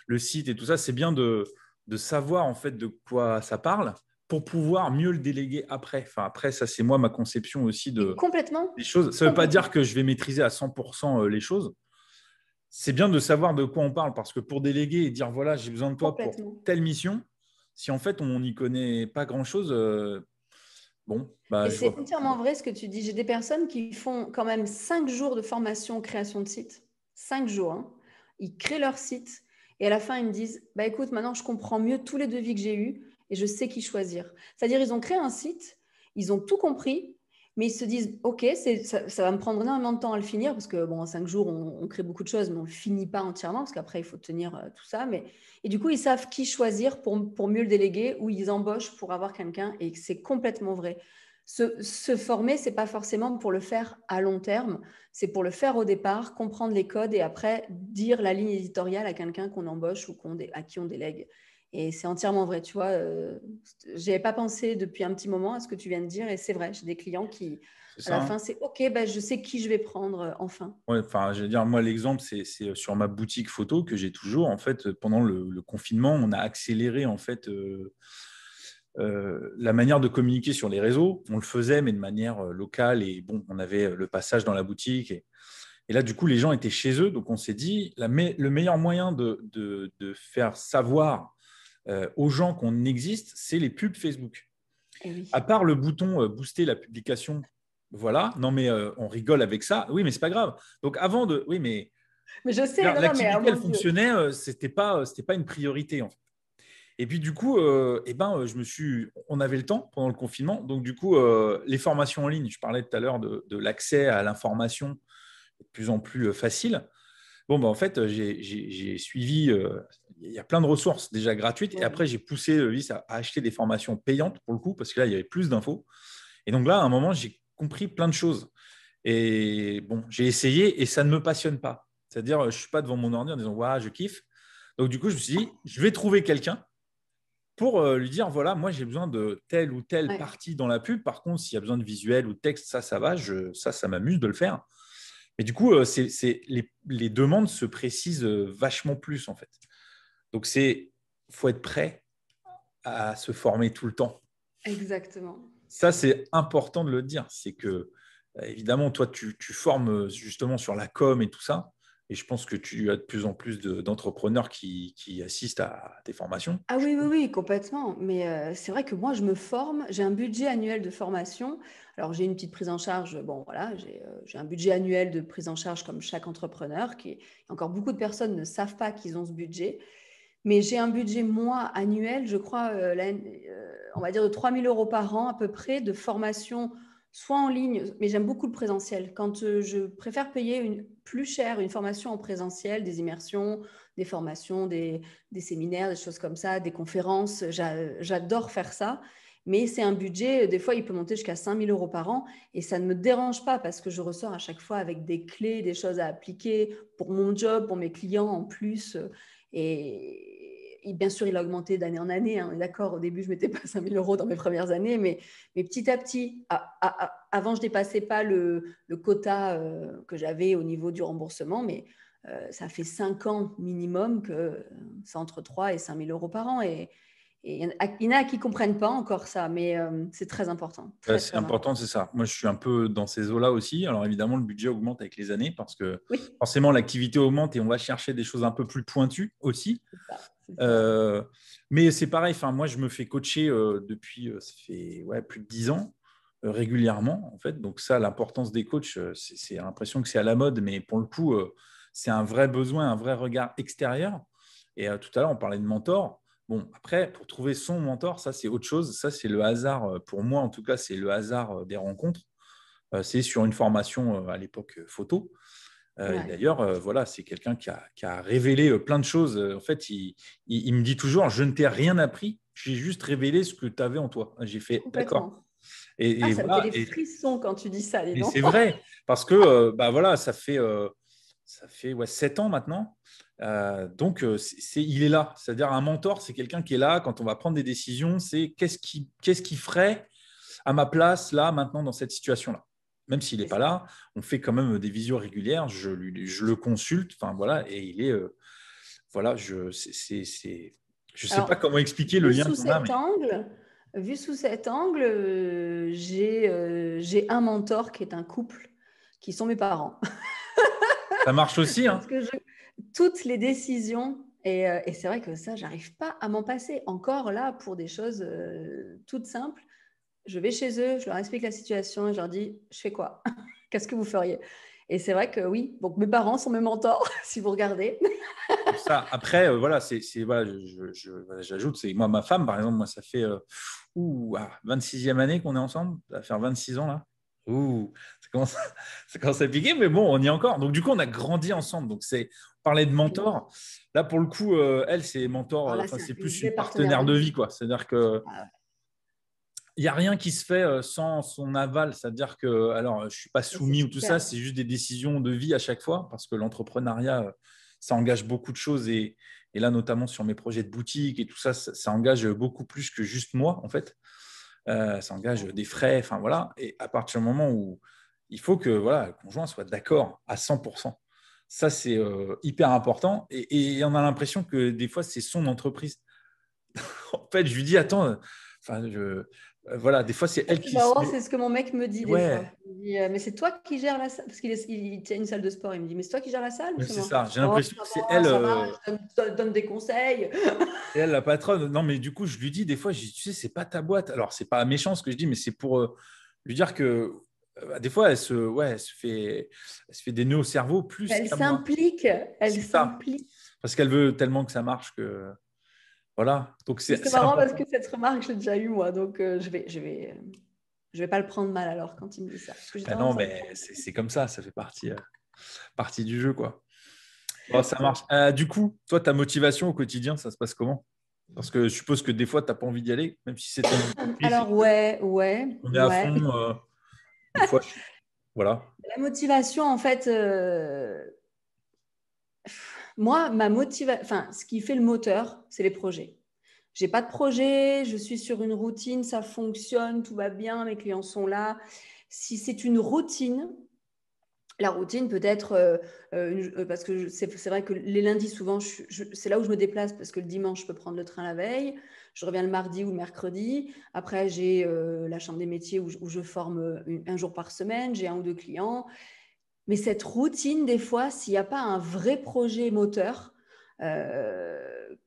le site et tout ça, c'est bien de savoir en fait de quoi ça parle pour pouvoir mieux le déléguer après. Enfin, après, ça, c'est moi, ma conception aussi Complètement. des choses. Ça ne veut pas dire que je vais maîtriser à 100% les choses. C'est bien de savoir de quoi on parle parce que pour déléguer et dire, voilà, j'ai besoin de toi pour telle mission, si en fait, on n'y connaît pas grand-chose, bon, Et je c'est vois pas. entièrement vrai ce que tu dis. J'ai des personnes qui font quand même 5 jours de formation création de site. 5 jours. Hein. Ils créent leur site et à la fin, ils me disent bah, écoute, maintenant, je comprends mieux tous les devis que j'ai eus et je sais qui choisir. C'est-à-dire, ils ont créé un site, ils ont tout compris, mais ils se disent ok, ça va me prendre énormément de temps à le finir parce que, bon, en 5 jours, on crée beaucoup de choses, mais on ne le finit pas entièrement parce qu'après, il faut tenir tout ça. Et du coup, ils savent qui choisir pour mieux le déléguer ou ils embauchent pour avoir quelqu'un et c'est complètement vrai. Se former, ce n'est pas forcément pour le faire à long terme, c'est pour le faire au départ, comprendre les codes et après dire la ligne éditoriale à quelqu'un qu'on embauche ou à qui on délègue. Et c'est entièrement vrai, tu vois. Je n'avais pas pensé depuis un petit moment à ce que tu viens de dire et c'est vrai, j'ai des clients qui, C'est à ça, la hein. fin, c'est OK, ben, je sais qui je vais prendre enfin. Ouais, enfin, je veux dire, moi, l'exemple, c'est sur ma boutique photo que j'ai toujours. En fait, pendant le confinement, on a accéléré en fait la manière de communiquer sur les réseaux. On le faisait, mais de manière locale. Et bon, on avait le passage dans la boutique. Et là, du coup, les gens étaient chez eux. Donc, on s'est dit, le meilleur moyen de faire savoir aux gens qu'on existe, c'est les pubs Facebook. Et oui. À part le bouton booster la publication, voilà. Non, mais on rigole avec ça. Oui, mais c'est pas grave. Donc, avant de. Oui, mais Mais je sais, non, mais oh l'activité, elle mon Dieu. fonctionnait. C'était pas une priorité, en fait. Et puis, du coup, on avait le temps pendant le confinement. Donc, du coup, les formations en ligne, je parlais tout à l'heure de l'accès à l'information de plus en plus facile. Bon, en fait, j'ai suivi, il y a plein de ressources déjà gratuites. Et Ouais. après, j'ai poussé le vice à acheter des formations payantes pour le coup, parce que là, il y avait plus d'infos. Et donc là, à un moment, j'ai compris plein de choses. Et bon, j'ai essayé et ça ne me passionne pas. C'est-à-dire, je ne suis pas devant mon ordi en disant, waouh, je kiffe. Donc, du coup, je me suis dit, je vais trouver quelqu'un pour lui dire, voilà, moi, j'ai besoin de telle ou telle Ouais. partie dans la pub. Par contre, s'il y a besoin de visuel ou de texte, ça va. Ça m'amuse de le faire. Mais du coup, les demandes se précisent vachement plus, en fait. Donc, faut être prêt à se former tout le temps. Exactement. Ça, c'est important de le dire. C'est que, évidemment, toi, tu formes justement sur la com et tout ça. Et je pense que tu as de plus en plus d'entrepreneurs qui assistent à tes formations. Ah oui, oui, oui, complètement. Mais c'est vrai que moi, je me forme, j'ai un budget annuel de formation. Alors, j'ai une petite prise en charge. Bon, voilà, j'ai un budget annuel de prise en charge comme chaque entrepreneur. Encore beaucoup de personnes ne savent pas qu'ils ont ce budget. Mais j'ai un budget, moi, annuel, je crois, on va dire de 3 000 € par an à peu près de formation soit en ligne, mais j'aime beaucoup le présentiel. Quand je préfère payer plus cher une formation en présentiel, des immersions, des formations, des séminaires, des choses comme ça, des conférences, j'adore faire ça. Mais c'est un budget, des fois, il peut monter jusqu'à 5 000 € par an et ça ne me dérange pas parce que je ressors à chaque fois avec des clés, des choses à appliquer pour mon job, pour mes clients en plus. Et bien sûr, il a augmenté d'année en année. Hein. D'accord, au début, je ne mettais pas 5 000 € dans mes premières années, mais petit à petit, avant, je ne dépassais pas le quota que j'avais au niveau du remboursement, mais ça fait 5 ans minimum que c'est entre 3 et 5 000 € par an. Et il y en a qui ne comprennent pas encore ça, mais c'est très important. Très, C'est très important. important, c'est ça. Moi, je suis un peu dans ces eaux-là aussi. Alors, évidemment, le budget augmente avec les années parce que Oui, forcément, l'activité augmente et on va chercher des choses un peu plus pointues aussi. c'est ça. C'est ça. Mais c'est pareil, moi, je me fais coacher depuis ça fait plus de 10 ans, régulièrement, en fait. Donc, ça, l'importance des coachs, c'est l'impression que c'est à la mode, mais pour le coup, c'est un vrai besoin, un vrai regard extérieur. Et tout à l'heure, on parlait de mentor. Bon, après, pour trouver son mentor, ça, c'est autre chose. Ça, c'est le hasard. Pour moi, en tout cas, c'est le hasard des rencontres. C'est sur une formation à l'époque photo. Et Ouais. d'ailleurs, voilà, c'est quelqu'un qui a révélé plein de choses. En fait, il me dit toujours, je ne t'ai rien appris, j'ai juste révélé ce que tu avais en toi. J'ai fait, d'accord. Complètement. Ah, Et ça me fait voilà, des frissons quand tu dis ça, dis et donc. c'est vrai, parce que bah voilà, ça fait 7 ans maintenant. Donc, il est là. C'est-à-dire, un mentor, c'est quelqu'un qui est là quand on va prendre des décisions. C'est qu'est-ce qui ferait à ma place, là, maintenant, dans cette situation-là. Même s'il n'est C'est pas ça. là, on fait quand même des visios régulières. Je le consulte. Enfin, voilà, et il est. Voilà, je sais pas Alors, comment expliquer le vu lien sous qu'on a, cet mais angle, vu sous cet angle, j'ai un mentor qui est un couple, qui sont mes parents. ça marche aussi, hein. Parce que toutes les décisions, et c'est vrai que ça, j'arrive pas à m'en passer. Encore là, pour des choses toutes simples, je vais chez eux, je leur explique la situation et je leur dis, je fais quoi? Qu'est-ce que vous feriez? Et c'est vrai que oui, donc mes parents sont mes mentors, si vous regardez. Ça, après, voilà, voilà, j'ajoute, c'est moi, ma femme, par exemple, moi, ça fait 26e année qu'on est ensemble, ça va faire 26 ans là. Ouh, ça commence, ça commence à piquer, mais bon, on y est encore. Donc, du coup, on a grandi ensemble. Donc, on parlait de mentor. Là, pour le coup, elle, c'est mentor, Alors là, enfin, c'est c'est un plus vrai une partenaire partenaire de de vie. vie, quoi. C'est-à-dire que Ah, il n'y a rien qui se fait sans son aval. C'est-à-dire que, alors, je ne suis pas et c'est soumis ou tout ça, super. c'est juste des décisions de vie à chaque fois, parce que l'entrepreneuriat, ça engage beaucoup de choses. Et là, notamment sur mes projets de boutique et tout ça, ça engage beaucoup plus que juste moi, en fait. Ça engage des frais, enfin voilà. Et à partir du moment où il faut que voilà, le conjoint soit d'accord à 100%. Ça, c'est hyper important. Et on a l'impression que des fois, c'est son entreprise. En fait, je lui dis, attends, enfin, voilà, des fois, c'est elle C'est qui se marrant, met. c'est ce que mon mec me dit des fois. Ouais, Il me dit, mais c'est toi qui gères la salle, parce il tient une salle de sport. Il me dit, mais c'est toi qui gères la salle ou ouais, c'est c'est moi? ça. J'ai Oh, l'impression que c'est elle, ça va, je te donne des conseils. la patronne. Non, mais du coup, je lui dis des fois, je dis, tu sais, c'est pas ta boîte. Alors, c'est pas méchant ce que je dis, mais c'est pour lui dire que des fois, elle se fait des nœuds au cerveau plus Elle qu'à moi. s'implique, elle C'est ça. s'implique. Parce qu'elle veut tellement que ça marche que voilà. Donc, Mais c'est c'est marrant parce que important. cette remarque, je l'ai déjà eue moi, donc je vais pas le prendre mal alors quand il me dit ça, parce que j'ai Ben non, tendance à le mais prendre. c'est comme ça fait partie du jeu, quoi. Bon, ça C'est- marche. Du coup, toi, ta motivation au quotidien, ça se passe comment? Parce que je suppose que des fois, tu n'as pas envie d'y aller, même si c'est ton entreprise et Alors qu'on est à ouais. fond. Des fois, voilà. La motivation, en fait, moi, enfin, ce qui fait le moteur, c'est les projets. J'ai pas de projet, je suis sur une routine, ça fonctionne, tout va bien, mes clients sont là. Si c'est une routine, la routine peut être, parce que c'est vrai que les lundis, souvent, c'est là où je me déplace, parce que le dimanche, je peux prendre le train la veille. Je reviens le mardi ou le mercredi. Après, j'ai la chambre des métiers où je forme un jour par semaine. J'ai un ou deux clients. Mais cette routine, des fois, s'il n'y a pas un vrai projet moteur,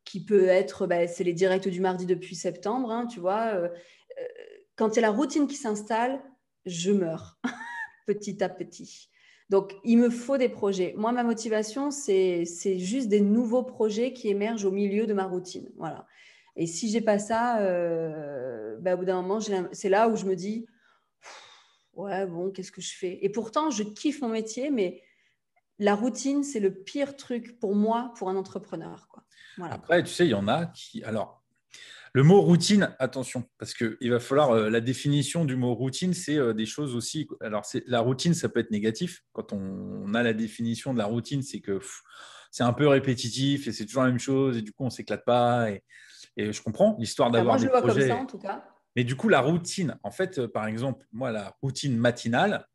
qui peut être, c'est les directs du mardi depuis septembre, hein, tu vois, quand il y a la routine qui s'installe, je meurs petit à petit. Donc, il me faut des projets. Moi, ma motivation, c'est juste des nouveaux projets qui émergent au milieu de ma routine. Voilà. Et si j'ai pas ça, au bout d'un moment, c'est là où je me dis, ouais, bon, qu'est-ce que je fais? Et pourtant, je kiffe mon métier, mais la routine, c'est le pire truc pour moi, pour un entrepreneur, quoi. Voilà. Après, tu sais, il y en a qui… Alors, le mot routine, attention, parce qu'il va falloir… la définition du mot routine, c'est des choses aussi… Alors, la routine, ça peut être négatif. Quand on a la définition de la routine, c'est que c'est un peu répétitif et c'est toujours la même chose et du coup, on ne s'éclate pas. Et je comprends l'histoire Enfin, moi, d'avoir je des le vois comme ça, en projets. tout cas. Mais du coup, la routine, en fait, par exemple, moi, la routine matinale,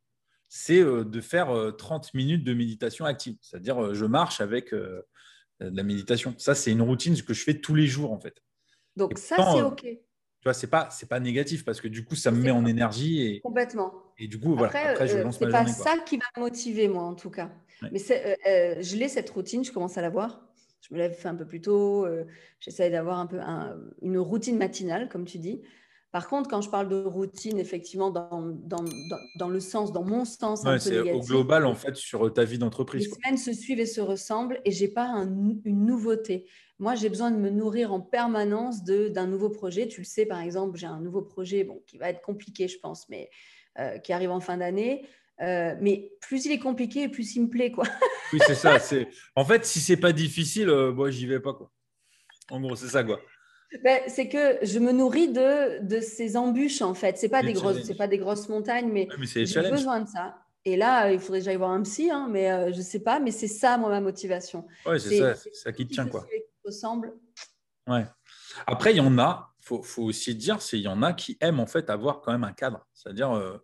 c'est de faire 30 minutes de méditation active. C'est-à-dire, je marche avec de la méditation. Ça, c'est une routine que je fais tous les jours, en fait. Et Donc, ça, pourtant, c'est OK. tu vois, c'est pas négatif parce que du coup, ça me met C'est en énergie complètement. et du coup, voilà, Après, après, je lance c'est ma pas journée, quoi. ça qui va me motiver, moi, en tout cas. Ouais. Mais je l'ai, cette routine, je commence à l'avoir. Je me lève un peu plus tôt, j'essaie d'avoir un peu une routine matinale, comme tu dis. Par contre, quand je parle de routine, effectivement, dans le sens, dans mon sens un Ouais, peu c'est au négatif, global, en fait, sur ta vie d'entreprise, les quoi. semaines se suivent et se ressemblent et j'ai pas une nouveauté. Moi, j'ai besoin de me nourrir en permanence d'un nouveau projet. Tu le sais, par exemple, j'ai un nouveau projet qui va être compliqué, je pense, mais qui arrive en fin d'année. Mais plus il est compliqué, plus il me plaît, quoi. Oui, c'est ça. En fait, si c'est pas difficile, moi, j'y vais pas, quoi. En gros, c'est ça, quoi. Ben, c'est que je me nourris de ces embûches, en fait. Les C'est challenges. pas des grosses montagnes, mais Ouais, mais c'est les j'ai challenges. besoin de ça. Et là, il faudrait que j'aille voir un psy, hein, mais je sais pas. Mais c'est ça, moi, ma motivation. Ouais, c'est C'est ça qui tout te qui tient, se quoi. suit et qui se ressemble. Ouais. Après, il y en a, faut aussi dire, il y en a qui aiment en fait avoir quand même un cadre, c'est-à-dire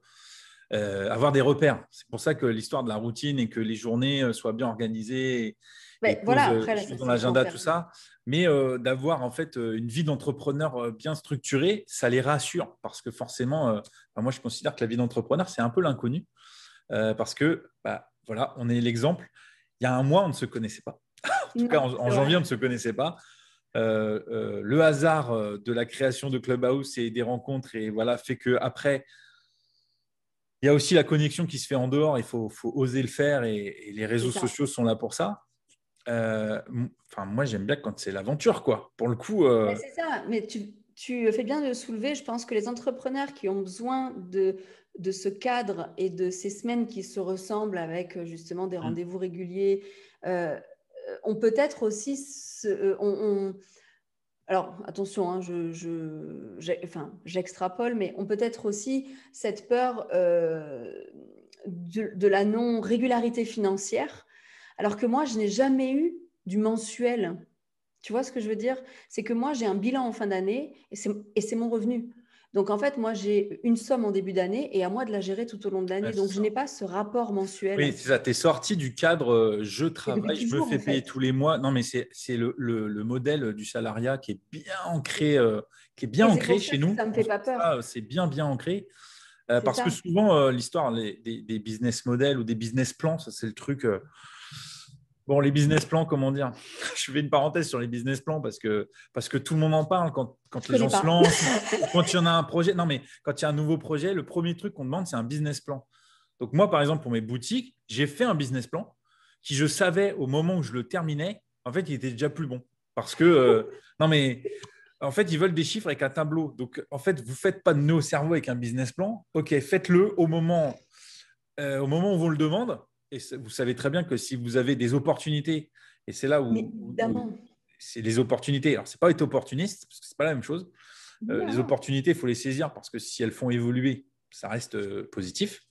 avoir des repères. C'est pour ça que l'histoire de la routine et que les journées soient bien organisées et Ben, voilà, posent après, les là, ça, choses dans c'est l'agenda, tout volontaire. ça, mais d'avoir en fait une vie d'entrepreneur bien structurée, ça les rassure parce que forcément, enfin, moi je considère que la vie d'entrepreneur, c'est un peu l'inconnu parce que bah, voilà, on est l'exemple. Il y a un mois, on ne se connaissait pas. En tout cas, Non, en c'est vrai. janvier, on ne se connaissait pas. Le hasard de la création de Clubhouse et des rencontres et voilà fait que après il y a aussi la connexion qui se fait en dehors. Il faut oser le faire et les C'est réseaux ça. sociaux sont là pour ça. Enfin, moi j'aime bien quand c'est l'aventure quoi. Pour le coup, Ben, c'est ça. Mais tu fais bien de le soulever. Je pense que les entrepreneurs qui ont besoin de ce cadre et de ces semaines qui se ressemblent avec justement des rendez-vous réguliers ont peut-être aussi alors, attention, hein, enfin, j'extrapole, mais on peut être aussi cette peur de la non-régularité financière, alors que moi, je n'ai jamais eu du mensuel. Tu vois ce que je veux dire? C'est que moi, j'ai un bilan en fin d'année et c'est mon revenu. Donc, en fait, moi, j'ai une somme en début d'année et à moi de la gérer tout au long de ouais, l'année. c'est Donc, je ça. n'ai pas ce rapport Oui, mensuel. c'est ça. Tu es sorti du cadre je Et depuis travaille, je me toujours, en fais payer fait. tous les mois. Non, mais c'est le modèle du salariat qui est bien ancré, Et c'est pour ça chez que nous. ça ne me En fait pas peur. ça, c'est bien ancré. C'est Parce que ça. souvent, l'histoire des business models ou des business plans, ça c'est le truc. Bon, les business plans, comment dire? Je fais une parenthèse sur les business plans parce que tout le monde en parle Je quand les gens connais se pas. lancent ou quand il y en a un projet. Non, mais quand il y a un nouveau projet, le premier truc qu'on demande, c'est un business plan. Donc, moi, par exemple, pour mes boutiques, j'ai fait un business plan qui, je savais, au moment où je le terminais, en fait, il était déjà plus bon. Parce que, non, mais en fait, ils veulent des chiffres avec un tableau. Donc, en fait, vous ne faites pas de nœud au cerveau avec un business plan. OK, faites-le au moment où on vous le demande. Et vous savez très bien que si vous avez des opportunités, et c'est là Mais où évidemment. c'est les opportunités. Alors, c'est pas être opportuniste, parce que c'est pas la même chose. Les Non. opportunités, il faut les saisir parce que si elles font évoluer, ça reste positif.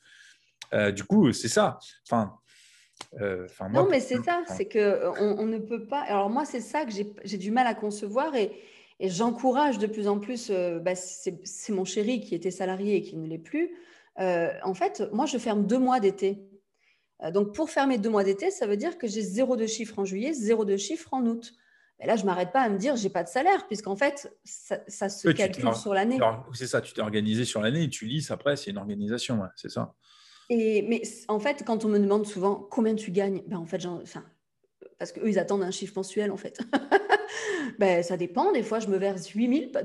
Du coup, c'est ça. Moi, Non, mais c'est ça, enfin, c'est que on ne peut pas. Alors moi, c'est ça que j'ai du mal à concevoir et j'encourage de plus en plus. C'est mon chéri qui était salarié et qui ne l'est plus. En fait, moi, je ferme 2 mois d'été. Donc pour fermer 2 mois d'été, ça veut dire que j'ai zéro de chiffre en juillet, zéro de chiffre en août. Et là, je m'arrête pas à me dire j'ai pas de salaire puisqu'en fait, ça se ouais, calcule sur l'année. c'est ça, tu t'es organisé sur l'année et tu lis après, c'est une organisation, ouais, c'est ça. Mais en fait, quand on me demande souvent combien tu gagnes, ben en fait, enfin, parce qu'eux, ils attendent un chiffre mensuel, en fait. Ben, ça dépend. Des fois, je me verse 8 000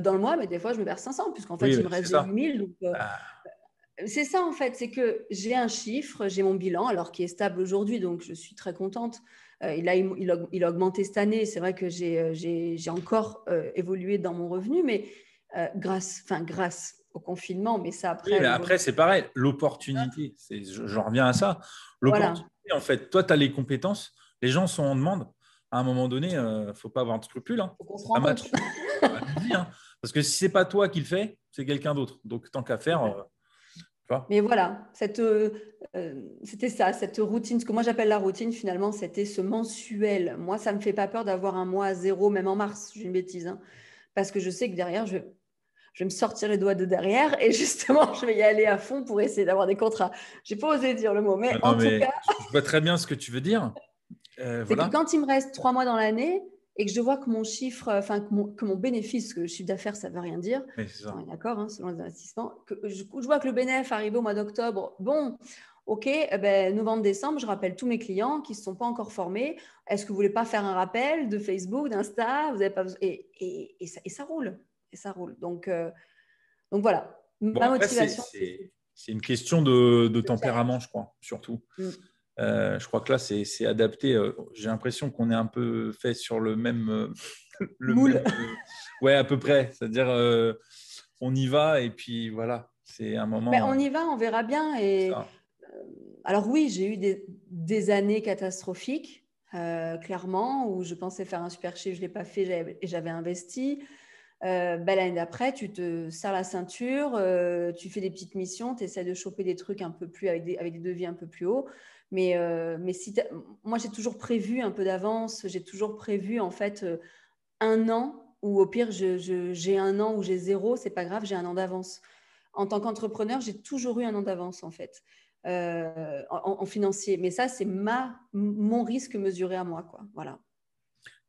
dans le mois, mais des fois, je me verse 500, puisqu'en Oui, fait, il me c'est reste les ça. 8 000. Donc, Ah, c'est ça, en fait. C'est que j'ai un chiffre, j'ai mon bilan, alors qui est stable aujourd'hui, donc je suis très contente. Il a augmenté cette année. C'est vrai que j'ai encore évolué dans mon revenu, mais grâce, au confinement, mais ça Oui, mais après… après, c'est pareil. L'opportunité, j'en reviens à ça. Voilà, L'opportunité, en fait, toi, tu as les compétences, les gens sont en demande. À un moment donné, il ne faut pas avoir de scrupules. Hein. faut qu'on se Ça rencontre. match. Allez-y, hein. Parce que si ce n'est pas toi qui le fais, c'est quelqu'un d'autre. Donc, tant qu'à faire, tu vois. Mais voilà, c'était ça, cette routine, ce que moi j'appelle la routine, finalement, c'était ce mensuel. Moi, ça ne me fait pas peur d'avoir un mois à zéro, même en mars, j'ai une bêtise, hein, parce que je sais que derrière, je vais me sortir les doigts de derrière et justement, je vais y aller à fond pour essayer d'avoir des contrats. J'ai pas osé dire le mot, mais Non, en tout mais cas, je vois très bien ce que tu veux dire. c'est que Voilà. quand il me reste 3 mois dans l'année et que je vois que mon chiffre, enfin que mon bénéfice, que le chiffre d'affaires, ça ne veut rien dire, Oui, c'est ça. on est d'accord, hein, selon les investissements, que je vois que le bénéfice arrive au mois d'octobre, bon, ok, ben, novembre, décembre, je rappelle tous mes clients qui ne se sont pas encore formés. Est-ce que vous ne voulez pas faire un rappel de Facebook, d'Insta, vous avez pas besoin… et ça roule. Et ça roule. Donc voilà, Bon, ma après, motivation, c'est c'est une question de le tempérament, challenge. je crois, surtout. Mm. Je crois que là, c'est adapté. J'ai l'impression qu'on est un peu fait sur le même, le Moule. même, ouais, à peu près. C'est-à-dire, on y va et puis voilà. C'est un Ben, moment. on y va, on verra bien. Et Ça. alors oui, j'ai eu des années catastrophiques, clairement, où je pensais faire un super chiffre, je ne l'ai pas fait et j'avais investi. Ben, l'année d'après, tu te serres la ceinture, tu fais des petites missions, tu essaies de choper des trucs un peu plus avec des devis un peu plus hauts. Mais si moi, j'ai toujours prévu un peu d'avance, j'ai toujours prévu en fait un an, ou au pire, j'ai un an où j'ai zéro, c'est pas grave, j'ai un an d'avance. En tant qu'entrepreneur, j'ai toujours eu un an d'avance en fait, en financier. Mais ça, c'est mon risque mesuré à moi, quoi. Voilà.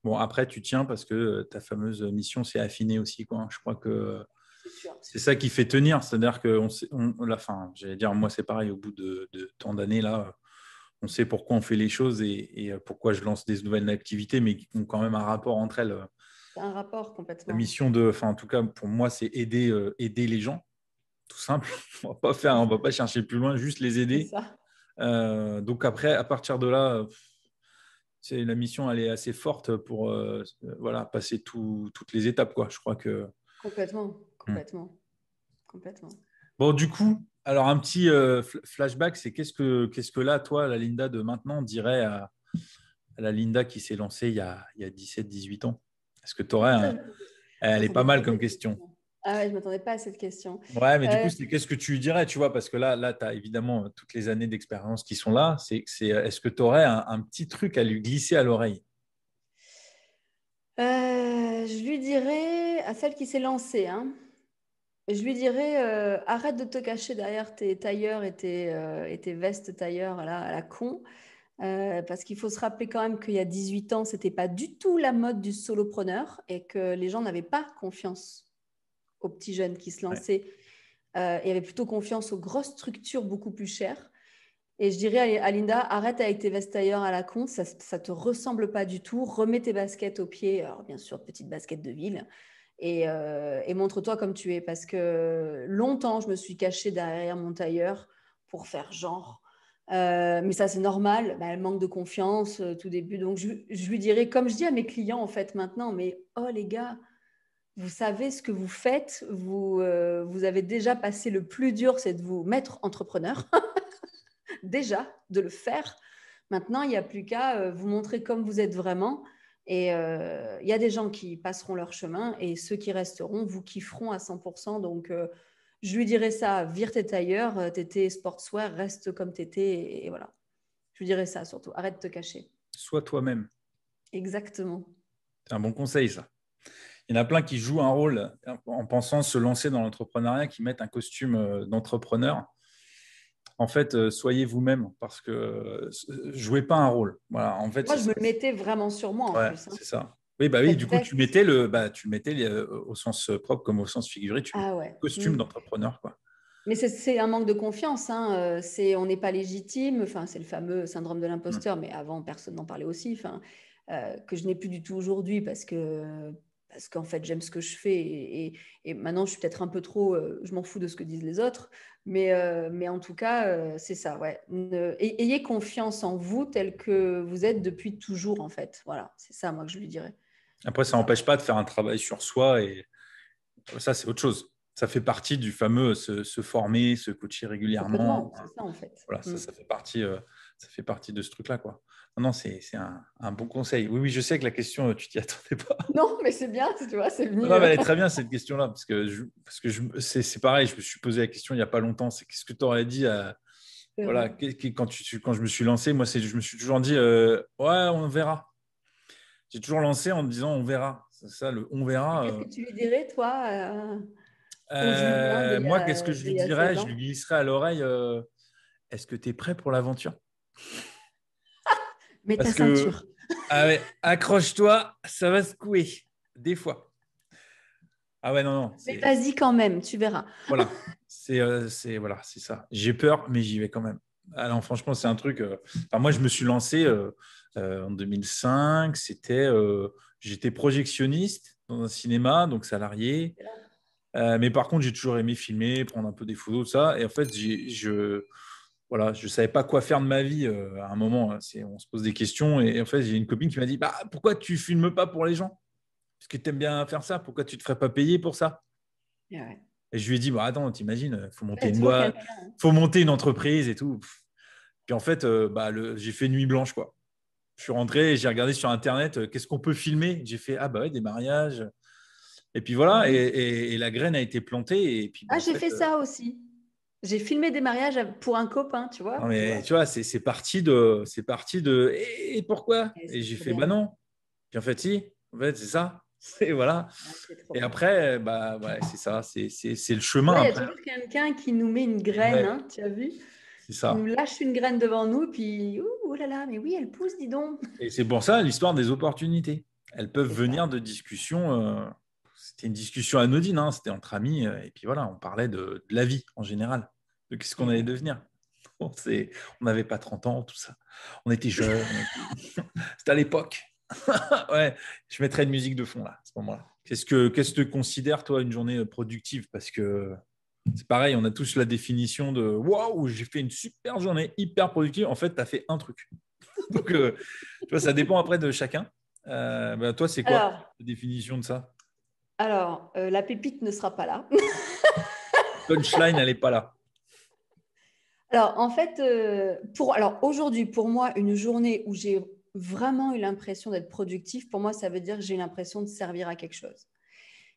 Bon, après, tu tiens parce que ta fameuse mission s'est affinée aussi, quoi. Je crois que C'est sûr. c'est ça qui fait tenir. C'est-à-dire que la fin, j'allais dire, moi, c'est pareil, au bout de tant d'années, là, on sait pourquoi on fait les choses et pourquoi je lance des nouvelles activités, mais qui ont quand même un rapport entre elles. C'est un rapport La complètement. mission enfin, en tout cas, pour moi, c'est aider les gens, tout simple. On va pas chercher plus loin, juste les C'est aider. ça. Donc après, à partir de là, la mission, elle est assez forte pour voilà, passer toutes les étapes, quoi. Je crois que. Complètement. Hmm. Complètement. Complètement. Bon, du coup, alors un petit flashback, c'est qu'est-ce que là, toi, la Linda de maintenant, dirait à la Linda qui s'est lancée il y a 17-18 ans? Est-ce que tu aurais Ça, un. je ne Elle est pas m'attendais pas mal à comme cette question. question. Ah ouais, je ne m'attendais pas à cette question. Ouais, mais du coup, Euh, c'est qu'est-ce que tu lui dirais, tu vois, parce que là tu as évidemment toutes les années d'expérience qui sont là. Est-ce que tu aurais un petit truc à lui glisser à l'oreille? je lui dirais, à celle qui s'est lancée, hein, je lui dirais, arrête de te cacher derrière tes tailleurs et tes vestes tailleurs là, à la con. Parce qu'il faut se rappeler quand même qu'il y a 18 ans, c'était pas du tout la mode du solopreneur et que les gens n'avaient pas confiance aux petits jeunes qui se Ouais. lançaient et avaient plutôt confiance aux grosses structures beaucoup plus chères. Et je dirais à Linda, arrête avec tes vestes tailleurs à la con, ça ne te ressemble pas du tout. Remets tes baskets aux pieds, alors bien sûr, petites baskets de ville, et montre-toi comme tu es. Parce que longtemps, je me suis cachée derrière mon tailleur pour faire genre. Mais ça, c'est normal. Bah, elle manque de confiance tout début. Donc, je lui dirais, comme je dis à mes clients en fait maintenant, mais oh les gars, vous savez ce que vous faites. Vous avez déjà passé le plus dur, c'est de vous mettre entrepreneur. Déjà, de le faire. Maintenant, il n'y a plus qu'à vous montrer comme vous êtes vraiment. Et il y a des gens qui passeront leur chemin et ceux qui resteront vous kifferont à 100%. Donc, je lui dirais ça, vire tes tailleurs, t'étais sportswear, reste comme t'étais. Et voilà. Je lui dirais ça surtout. Arrête de te cacher. Sois toi-même. Exactement. C'est un bon conseil, ça. Il y en a plein qui jouent un rôle en pensant se lancer dans l'entrepreneuriat, qui mettent un costume d'entrepreneur. En fait, soyez vous-même parce que jouez pas un rôle. Voilà, en fait, Moi, c'est je ça. me le mettais vraiment sur moi en Ouais, plus, hein. c'est ça. Oui, bah oui, Cette du coup, tu veste. mettais au sens propre comme au sens figuré, tu mettais Ah le ouais. costume Mm. d'entrepreneur, quoi. Mais c'est un manque de confiance, hein. On n'est pas légitime. Enfin, c'est le fameux syndrome de Mm. l'imposteur, mais avant, personne n'en parlait aussi. Enfin, que je n'ai plus du tout aujourd'hui parce qu'en fait, j'aime ce que je fais et maintenant, je suis peut-être un peu trop. Je m'en fous de ce que disent les autres, mais en tout cas, c'est ça. Ouais. Ayez confiance en vous tel que vous êtes depuis toujours, en fait. Voilà, c'est ça, moi, que je lui dirais. Après, C'est ça ça. n'empêche pas de faire un travail sur soi et ça, c'est autre chose. Ça fait partie du fameux se former, se coacher régulièrement. Complètement, c'est ça en fait. Voilà, ça fait partie de ce truc-là, quoi. Non, non, c'est un bon conseil. Oui, oui, je sais que la question, tu t'y attendais pas. Non, mais c'est bien, tu vois, c'est venu. Non, mais elle est très bien, cette question-là, parce que, c'est pareil, je me suis posé la question il n'y a pas longtemps, c'est qu'est-ce que tu aurais dit voilà, quand je me suis lancé, moi, je me suis toujours dit, ouais, on verra. J'ai toujours lancé en me disant, on verra. C'est ça, le on Et verra. qu'est-ce que tu lui dirais, toi, au Julien Moi, qu'est-ce que je lui d'il y a dirais? 16 Je lui ans? glisserais à l'oreille, est-ce que tu es prêt pour l'aventure? Mets ta Parce que, ceinture. ah ouais, accroche-toi, ça va secouer, des fois. Ah ouais, non, non, Mais vas-y quand même, tu verras. voilà, voilà, c'est ça. J'ai peur, mais j'y vais quand même. Alors, franchement, c'est un truc. Enfin, moi, je me suis lancé en 2005. J'étais projectionniste dans un cinéma, donc salarié. Mais par contre, j'ai toujours aimé filmer, prendre un peu des photos, tout ça. Et en fait, voilà, je savais pas quoi faire de ma vie à un moment. On se pose des questions. Et en fait, j'ai une copine qui m'a dit, bah, pourquoi tu filmes pas pour les gens? Parce que tu aimes bien faire ça. Pourquoi tu te ferais pas payer pour ça? Ouais. Et je lui ai dit, bah, attends, t'imagines, faut monter Ouais, une toujours boîte, quelqu'un, hein. faut monter une entreprise et tout. Puis en fait, j'ai fait nuit blanche, quoi. Je suis rentré et j'ai regardé sur Internet, qu'est-ce qu'on peut filmer. J'ai fait, ah bah ouais, des mariages. Et puis voilà, Mhm. et la graine a été plantée. Et puis, bah, Ah, en j'ai fait, fait ça aussi. J'ai filmé des mariages pour un copain, tu non, vois, tu mais vois. tu vois, c'est parti de, et pourquoi? Et Et c'est j'ai trop fait, bah bien. non. Puis en fait, si, en fait, c'est ça. Et voilà. Ah, c'est trop Et bien. après, bah ouais, c'est ça, c'est le chemin Là, il y a après. toujours quelqu'un qui nous met une graine, Ouais, hein, tu as vu? c'est Qui nous ça. lâche une graine devant nous, puis ouh, oh là là, mais oui, elle pousse, dis donc. Et c'est pour ça l'histoire des opportunités. Elles peuvent C'est ça. venir de discussions. C'était une discussion anodine, hein, c'était entre amis. Et puis voilà, on parlait de la vie en général, de qu'est-ce qu'on Et allait ouais. devenir. On n'avait pas 30 ans, tout ça. On était jeunes. C'était à l'époque. Ouais, je mettrais une musique de fond là, à ce moment-là. Qu'est-ce que tu considères, toi, une journée productive? Parce que c'est pareil, on a tous la définition de waouh, j'ai fait une super journée hyper productive. En fait, tu as fait un truc. Donc, tu vois, ça dépend après de chacun. Bah, toi, c'est quoi Alors, la définition de ça? la pépite ne sera pas là. Punchline, elle n'est pas là. Alors, en fait, alors aujourd'hui, pour moi, une journée où j'ai vraiment eu l'impression d'être productif, pour moi, ça veut dire que j'ai eu l'impression de servir à quelque chose.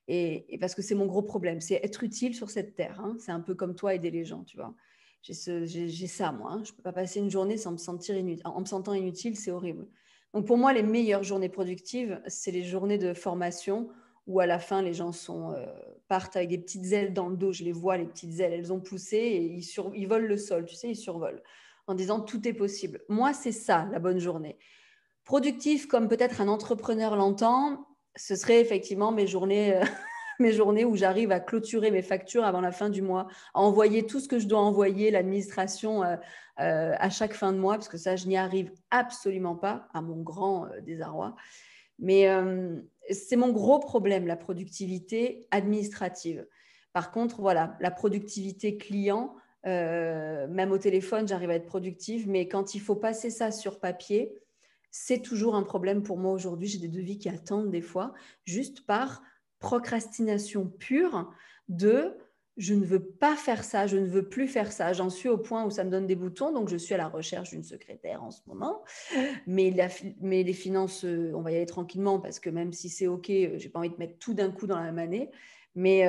Et parce que c'est mon gros problème, c'est être utile sur cette terre, hein. C'est un peu comme toi, aider les gens, tu vois. J'ai ça, moi, hein. Je ne peux pas passer une journée sans me sentir en me sentant inutile, c'est horrible. Donc pour moi, les meilleures journées productives, c'est les journées de formation où à la fin, les gens partent avec des petites ailes dans le dos. Je les vois, les petites ailes, elles ont poussé et ils volent le sol, tu sais, ils survolent en disant tout est possible. Moi, c'est ça, la bonne journée. Productif, comme peut-être un entrepreneur l'entend, ce serait effectivement mes journées, mes journées où j'arrive à clôturer mes factures avant la fin du mois, à envoyer tout ce que je dois envoyer, l'administration à chaque fin de mois, parce que ça, je n'y arrive absolument pas, à mon grand désarroi. Mais c'est mon gros problème, la productivité administrative. Par contre, voilà, la productivité client, même au téléphone, j'arrive à être productive, mais quand il faut passer ça sur papier, c'est toujours un problème pour moi aujourd'hui. J'ai des devis qui attendent des fois, juste par procrastination pure de je ne veux pas faire ça, je ne veux plus faire ça. J'en suis au point où ça me donne des boutons, donc je suis à la recherche d'une secrétaire en ce moment. Mais les finances, on va y aller tranquillement parce que même si c'est OK, j'ai pas envie de mettre tout d'un coup dans la même année. Mais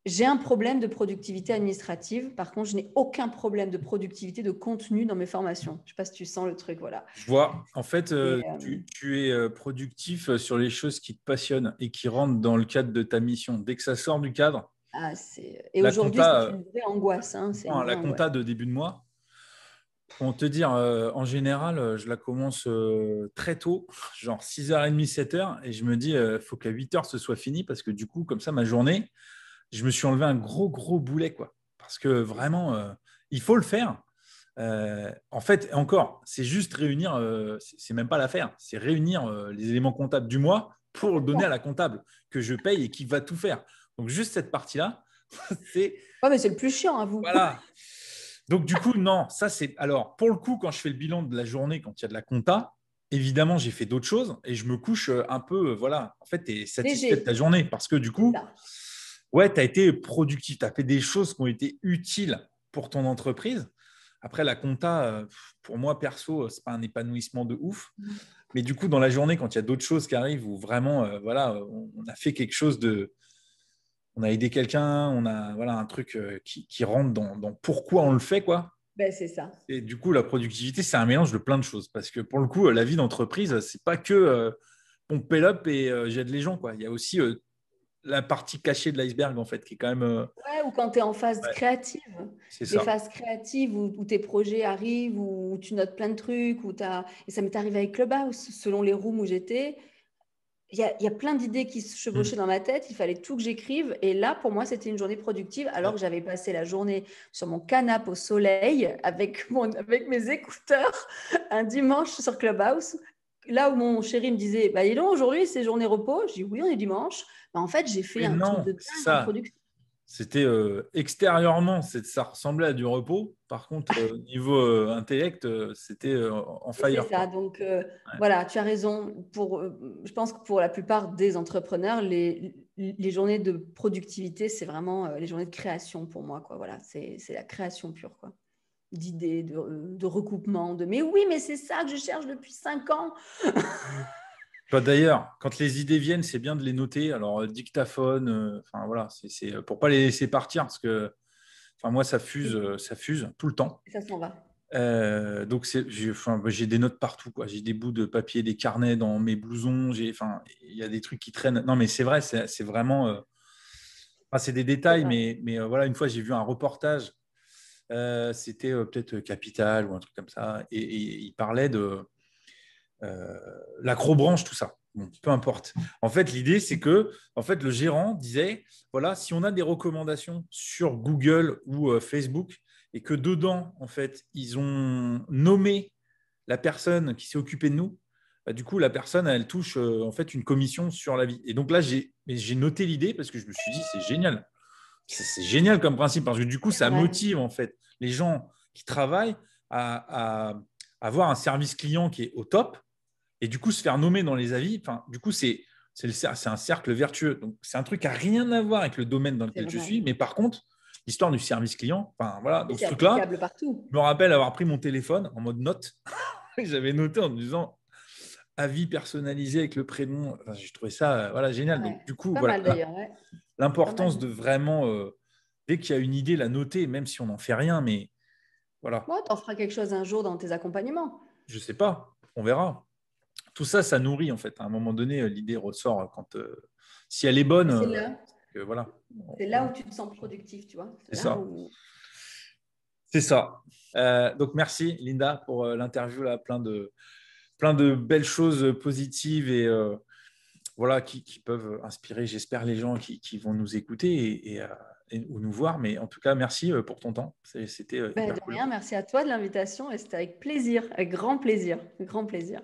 j'ai un problème de productivité administrative. Par contre, je n'ai aucun problème de productivité de contenu dans mes formations. Je ne sais pas si tu sens le truc, voilà. Je vois. En fait, Et, tu es productif sur les choses qui te passionnent et qui rentrent dans le cadre de ta mission. Dès que ça sort du cadre, et la aujourd'hui, compta, c'est une vraie angoisse, hein, c'est une vraie la angoisse. compta de début de mois, pour te dire, en général, je la commence très tôt, genre 6h30, 7h, et je me dis, il faut qu'à 8h, ce soit fini, parce que du coup, comme ça, ma journée, je me suis enlevé un gros, gros boulet, quoi. Parce que C'est ça. vraiment, il faut le faire. En fait, encore, c'est juste réunir, c'est même pas l'affaire, c'est réunir les éléments comptables du mois pour le donner à la Complètement. comptable que je paye et qui va tout faire. Donc, juste cette partie-là, c'est Ouais, mais c'est le plus chiant à vous. voilà. Donc, du coup, non, ça c'est. Alors, pour le coup, quand je fais le bilan de la journée, quand il y a de la compta, évidemment, j'ai fait d'autres choses et je me couche un peu, voilà. En fait, tu es satisfait de ta Léger, journée parce que du c'est coup, ça. ouais, tu as été productif, tu as fait des choses qui ont été utiles pour ton entreprise. Après, la compta, pour moi, perso, ce n'est pas un épanouissement de ouf. Mais du coup, dans la journée, quand il y a d'autres choses qui arrivent où vraiment, voilà, on a fait quelque chose de. On a aidé quelqu'un, on a voilà, un truc qui rentre dans pourquoi on le fait, quoi. Ben, c'est ça. Et du coup, la productivité, c'est un mélange de plein de choses. Parce que pour le coup, la vie d'entreprise, c'est pas que pomper l'up et j'aide les gens, quoi. Il y a aussi la partie cachée de l'iceberg, en fait, qui est quand même. Ouais, ou quand tu es en phase Ouais, créative. c'est Les ça. phases créatives où tes projets arrivent, où tu notes plein de trucs, et ça m'est arrivé avec Clubhouse, selon les rooms où j'étais. Il y a plein d'idées qui se Mm. chevauchaient dans ma tête, il fallait tout que j'écrive. Et là, pour moi, c'était une journée productive, alors Ouais. que j'avais passé la journée sur mon canapé au soleil, avec mes écouteurs, un dimanche sur Clubhouse. Là où mon chéri me disait, bah, dis donc, aujourd'hui, c'est journée repos. Je dis, oui, on est dimanche. Bah, en fait, j'ai fait Mais un truc non, de c'est dingue en ça. production. C'était extérieurement, ça ressemblait à du repos. Par contre, niveau intellect, c'était en Et c'est fire, ça. quoi. Donc, Ouais. voilà, tu as raison. Je pense que pour la plupart des entrepreneurs, les journées de productivité, c'est vraiment les journées de création pour moi, quoi. Voilà, c'est la création pure, quoi. D'idées, de recoupement, mais oui, mais c'est ça que je cherche depuis 5 ans. Bah, d'ailleurs, quand les idées viennent, c'est bien de les noter. Alors, dictaphone, enfin voilà, c'est pour pas les laisser partir parce que, enfin moi, Oui, ça fuse tout le temps. ça s'en va. Donc, enfin, j'ai des notes partout, quoi. J'ai des bouts de papier, des carnets dans mes blousons. Enfin, il y a des trucs qui traînent. Non, mais c'est vrai, c'est vraiment. Enfin, c'est des C'est détails, vrai. mais voilà, une fois, j'ai vu un reportage. C'était peut-être Capital ou un truc comme ça, et il parlait de l'acrobranche, tout ça. Bon, peu importe. En fait, l'idée, c'est que en fait, le gérant disait, voilà, si on a des recommandations sur Google ou Facebook et que dedans, en fait, ils ont nommé la personne qui s'est occupée de nous, bah, du coup, la personne, elle touche en fait une commission sur la vie. Et donc là, j'ai noté l'idée parce que je me suis dit, c'est génial. C'est génial comme principe parce que du coup, C'est ça vrai. motive en fait les gens qui travaillent à avoir un service client qui est au top et du coup se faire nommer dans les avis. Enfin, du coup, c'est un cercle vertueux. Donc, c'est un truc qui n'a rien à voir avec le domaine dans C'est lequel je vrai. suis, mais par contre, l'histoire du service client, enfin voilà. Et Donc, ce c'est truc-là, applicable partout. je me rappelle avoir pris mon téléphone en mode note. J'avais noté en me disant avis personnalisé avec le prénom. Enfin, j'ai trouvé ça voilà, génial. Donc, Ouais. du C'est coup, pas voilà, mal d'ailleurs. Ouais. C'est pas l'importance mal. de vraiment, dès qu'il y a une idée, la noter, même si on n'en fait rien, mais voilà, Bon, t'en feras quelque chose un jour dans tes accompagnements. je sais pas, on verra. Tout ça, ça nourrit en fait. À un moment donné, l'idée ressort quand, si elle est bonne, Et voilà, c'est là où tu te sens productif, tu vois. C'est c'est là ça. où. C'est ça. Donc merci Linda pour l'interview là, plein de belles choses positives et voilà qui peuvent inspirer, j'espère, les gens qui vont nous écouter ou nous voir. Mais en tout cas, merci pour ton temps. C'était Ben, hyper de cool. rien, merci à toi de l'invitation et c'était avec plaisir, avec grand plaisir, grand plaisir.